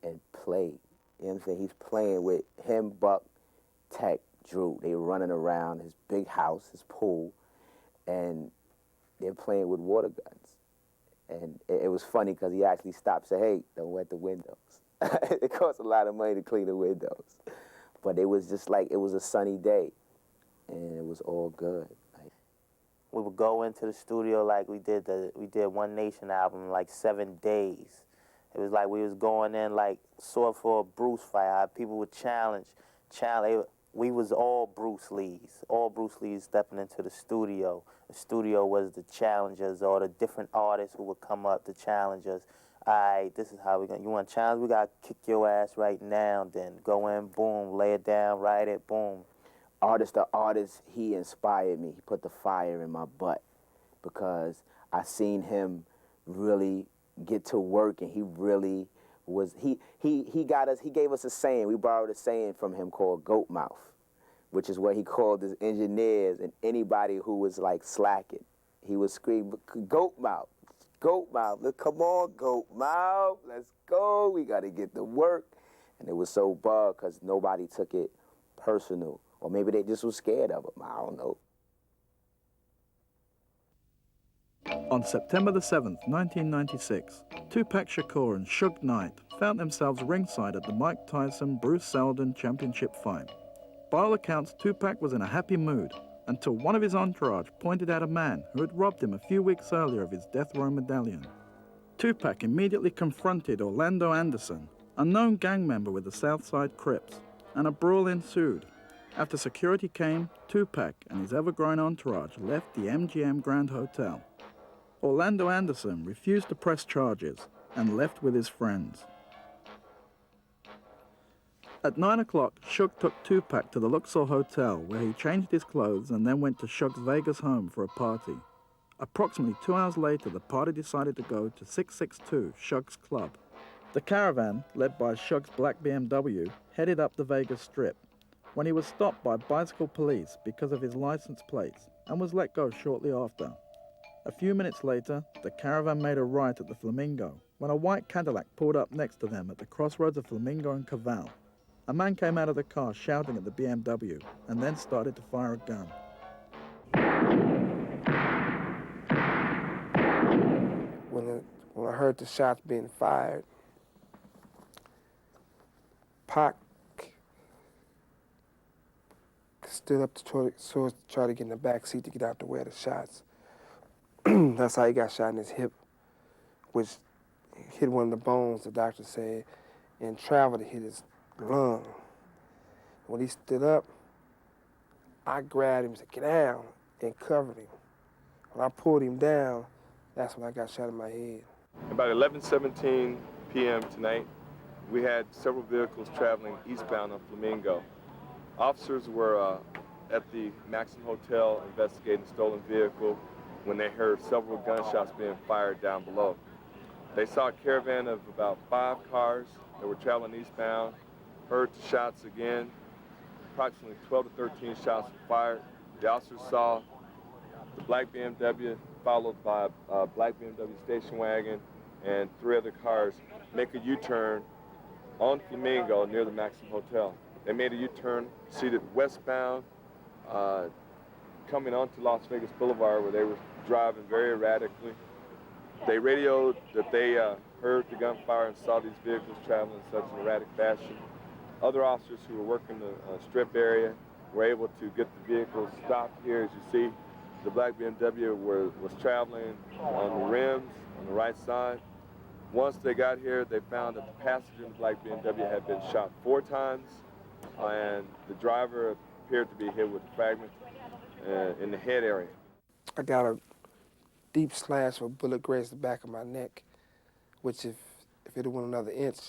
and play. You know what I'm saying? He's playing with him, Buck, Tech, Drew. They running around his big house, his pool, and they're playing with water guns. And it was funny because he actually stopped and said, hey, don't wet the windows. It costs a lot of money to clean the windows. But it was just like, it was a sunny day, and it was all good. We would go into the studio like we did One Nation album in like 7 days. It was like we was going in like sort for a Bruce fight. How people would challenge. We was all Bruce Lees stepping into the studio. The studio was the challengers or the different artists who would come up to challenge us. All right, this is how you want to challenge? We got to kick your ass right now, then go in, boom, lay it down, write it, boom. Artist to artist, he inspired me. He put the fire in my butt because I seen him really get to work, and he really was, he gave us a saying. We borrowed a saying from him called goat mouth, which is what he called his engineers and anybody who was like slacking. He would scream, goat mouth, goat mouth. Come on, goat mouth, let's go. We got to get to work. And it was so bug because nobody took it personal. Or maybe they just was scared of him. I don't know. On September the 7th, 1996, Tupac Shakur and Suge Knight found themselves ringside at the Mike Tyson-Bruce Seldon championship fight. By all accounts, Tupac was in a happy mood until one of his entourage pointed out a man who had robbed him a few weeks earlier of his death row medallion. Tupac immediately confronted Orlando Anderson, a known gang member with the Southside Crips, and a brawl ensued. After security came, Tupac and his ever-growing entourage left the MGM Grand Hotel. Orlando Anderson refused to press charges and left with his friends. At 9 o'clock, Suge took Tupac to the Luxor Hotel, where he changed his clothes and then went to Suge's Vegas home for a party. Approximately 2 hours later, the party decided to go to 662, Suge's club. The caravan, led by Suge's black BMW, headed up the Vegas Strip, when he was stopped by bicycle police because of his license plates and was let go shortly after. A few minutes later, the caravan made a right at the Flamingo when a white Cadillac pulled up next to them at the crossroads of Flamingo and Caval. A man came out of the car shouting at the BMW and then started to fire a gun. When I heard the shots being fired, Pac stood up to try to get in the back seat to get out the way of the shots. That's how he got shot in his hip, which hit one of the bones, the doctor said, and traveled to hit his lung. When he stood up, I grabbed him and said, get down, and covered him. When I pulled him down, that's when I got shot in my head. About 11:17 p.m. tonight, we had several vehicles traveling eastbound on Flamingo. Officers were at the Maxim Hotel investigating a stolen vehicle when they heard several gunshots being fired down below. They saw a caravan of about 5 cars that were traveling eastbound, heard the shots again. Approximately 12 to 13 shots were fired. The officers saw the black BMW followed by a black BMW station wagon and 3 other cars make a U-turn on Flamingo near the Maxim Hotel. They made a U-turn, proceeded westbound, coming onto Las Vegas Boulevard where they were driving very erratically. They radioed that they heard the gunfire and saw these vehicles traveling in such an erratic fashion. Other officers who were working the strip area were able to get the vehicles stopped here, as you see. the black BMW was traveling on the rims on the right side. Once they got here, they found that the passenger in the black BMW had been shot 4 times, and the driver appeared to be hit with a fragment in the head area. I got a deep slash where a bullet grazed the back of my neck, which if it went another inch,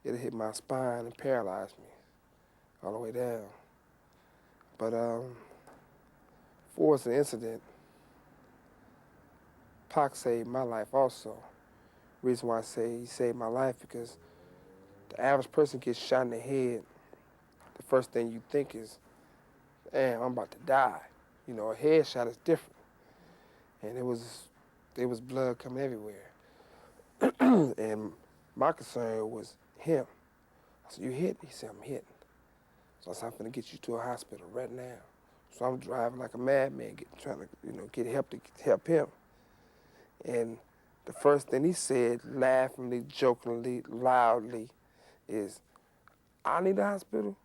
it'd hit my spine and paralyze me all the way down. But before it's an incident, Pac saved my life also. Reason why I say he saved my life because the average person gets shot in the head, the first thing you think is, damn, I'm about to die. You know, a headshot is different. And there was blood coming everywhere. And my concern was him. I said, you hit? He said, I'm hitting. So I said, I'm gonna get you to a hospital right now. So I'm driving like a madman, trying to get help to help him. And the first thing he said, laughingly, jokingly, loudly, is, I need a hospital?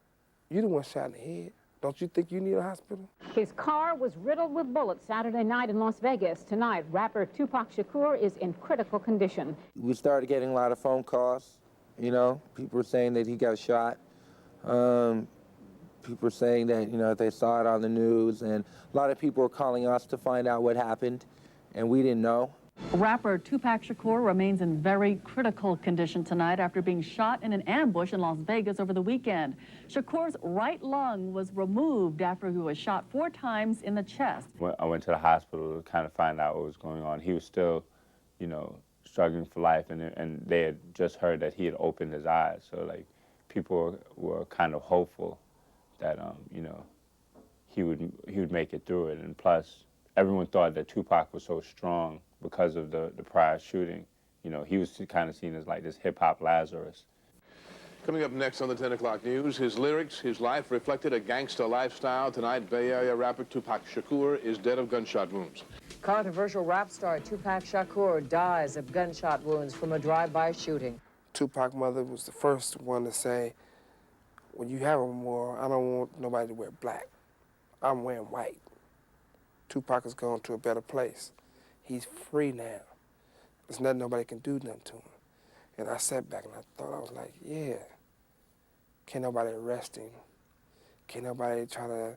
You the one shot in the head. Don't you think you need a hospital? His car was riddled with bullets Saturday night in Las Vegas. Tonight, rapper Tupac Shakur is in critical condition. We started getting a lot of phone calls, you know. People were saying that he got shot. People were saying that, you know, they saw it on the news, and a lot of people were calling us to find out what happened, and we didn't know. Rapper Tupac Shakur remains in very critical condition tonight after being shot in an ambush in Las Vegas over the weekend. Shakur's right lung was removed after he was shot 4 times in the chest. I went to the hospital to kind of find out what was going on. He was still, you know, struggling for life, and they had just heard that he had opened his eyes. So, like, people were kind of hopeful that, you know, he would make it through it. And plus, everyone thought that Tupac was so strong because of the prior shooting. You know, he was kind of seen as like this hip-hop Lazarus. Coming up next on the 10 o'clock news, his lyrics, his life reflected a gangster lifestyle. Tonight, Bay Area rapper Tupac Shakur is dead of gunshot wounds. Controversial rap star Tupac Shakur dies of gunshot wounds from a drive-by shooting. Tupac's mother was the first one to say, when you have a memorial, I don't want nobody to wear black. I'm wearing white. Tupac has gone to a better place. He's free now. There's nothing nobody can do nothing to him. And I sat back and I thought, I was like, yeah, can't nobody arrest him. Can't nobody try to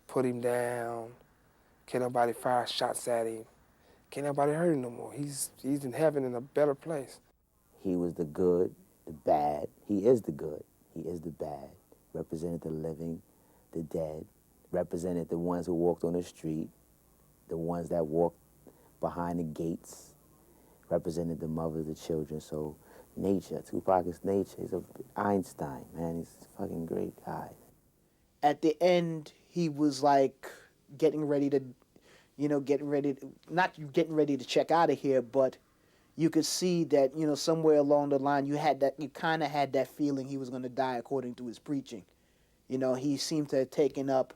put him down. Can't nobody fire shots at him. Can't nobody hurt him no more. He's in heaven in a better place. He was the good, the bad. He is the good. He is the bad. Represented the living, the dead. Represented the ones who walked on the street, the ones that walked behind the gates. Represented the mothers, the children. So nature, Tupac is nature. He's a Einstein, man. He's a fucking great guy. At the end, he was like getting ready to, not getting ready to check out of here, but you could see that, somewhere along the line, you kind of had that feeling he was going to die according to his preaching. He seemed to have taken up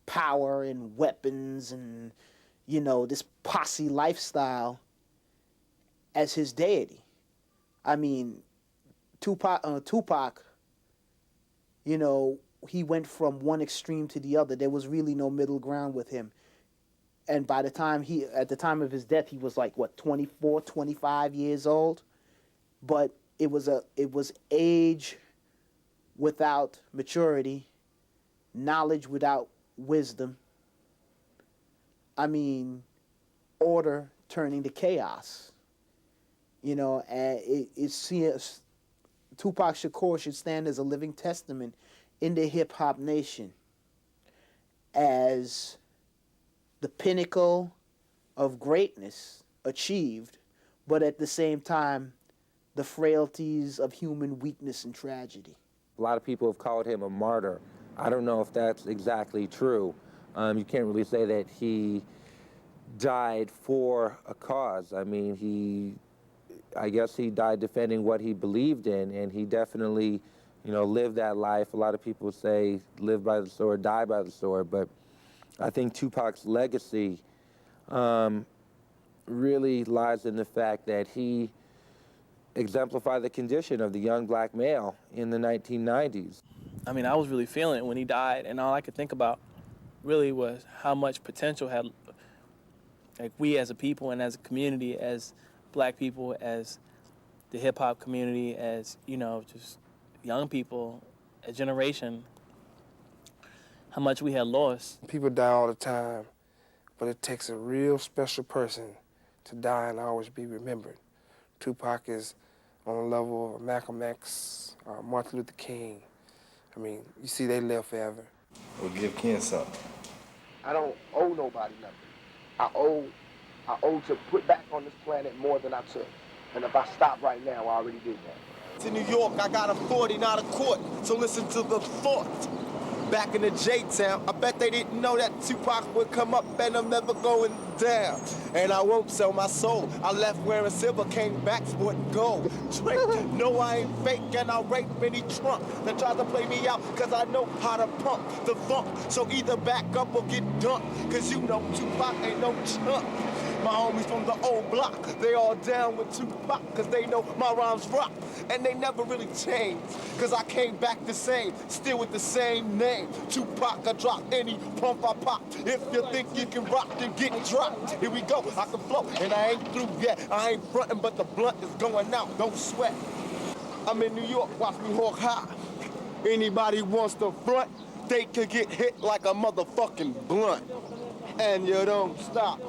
power and weapons and, this posse lifestyle as his deity. I mean, Tupac, he went from one extreme to the other. There was really no middle ground with him. And by the time at the time of his death, he was like, 24, 25 years old? But it was age without maturity, knowledge without wisdom. I mean, order turning to chaos. And Tupac Shakur should stand as a living testament in the hip-hop nation as the pinnacle of greatness achieved, but at the same time, the frailties of human weakness and tragedy. A lot of people have called him a martyr. I don't know if that's exactly true. You can't really say that he died for a cause. I mean, I guess he died defending what he believed in, and he definitely, lived that life. A lot of people say live by the sword, die by the sword, but I think Tupac's legacy really lies in the fact that he exemplified the condition of the young black male in the 1990s. I mean, I was really feeling it when he died, and all I could think about really was how much potential like we as a people and as a community, as black people, as the hip hop community, as, you know, just young people, a generation, how much we had lost. People die all the time, but it takes a real special person to die and always be remembered. Tupac is on the level of Malcolm X, Martin Luther King. I mean, you see, they live forever. Or give Ken something. I don't owe nobody nothing. I owe to put back on this planet more than I took. And if I stop right now, I already did that. To New York, I got a 40, not a court, so listen to the thought. Back in the J-Town, I bet they didn't know that Tupac would come up and I'm never going down. And I won't sell my soul. I left wearing silver, came back sporting gold. Drake, no, I ain't fake, and I'll rape any trunk that tries to play me out, cause I know how to pump the funk. So either back up or get dumped, cause you know Tupac ain't no chump. My homies from the old block, they all down with Tupac, cause they know my rhymes rock. And they never really changed, cause I came back the same, still with the same name. Tupac, I drop any pump I pop. If you think you can rock, then get dropped. Here we go, I can flow, and I ain't through yet. I ain't frontin', but the blunt is going out, don't sweat. I'm in New York, watch me hawk high. Anybody wants to front, they could get hit like a motherfucking blunt. And you don't stop.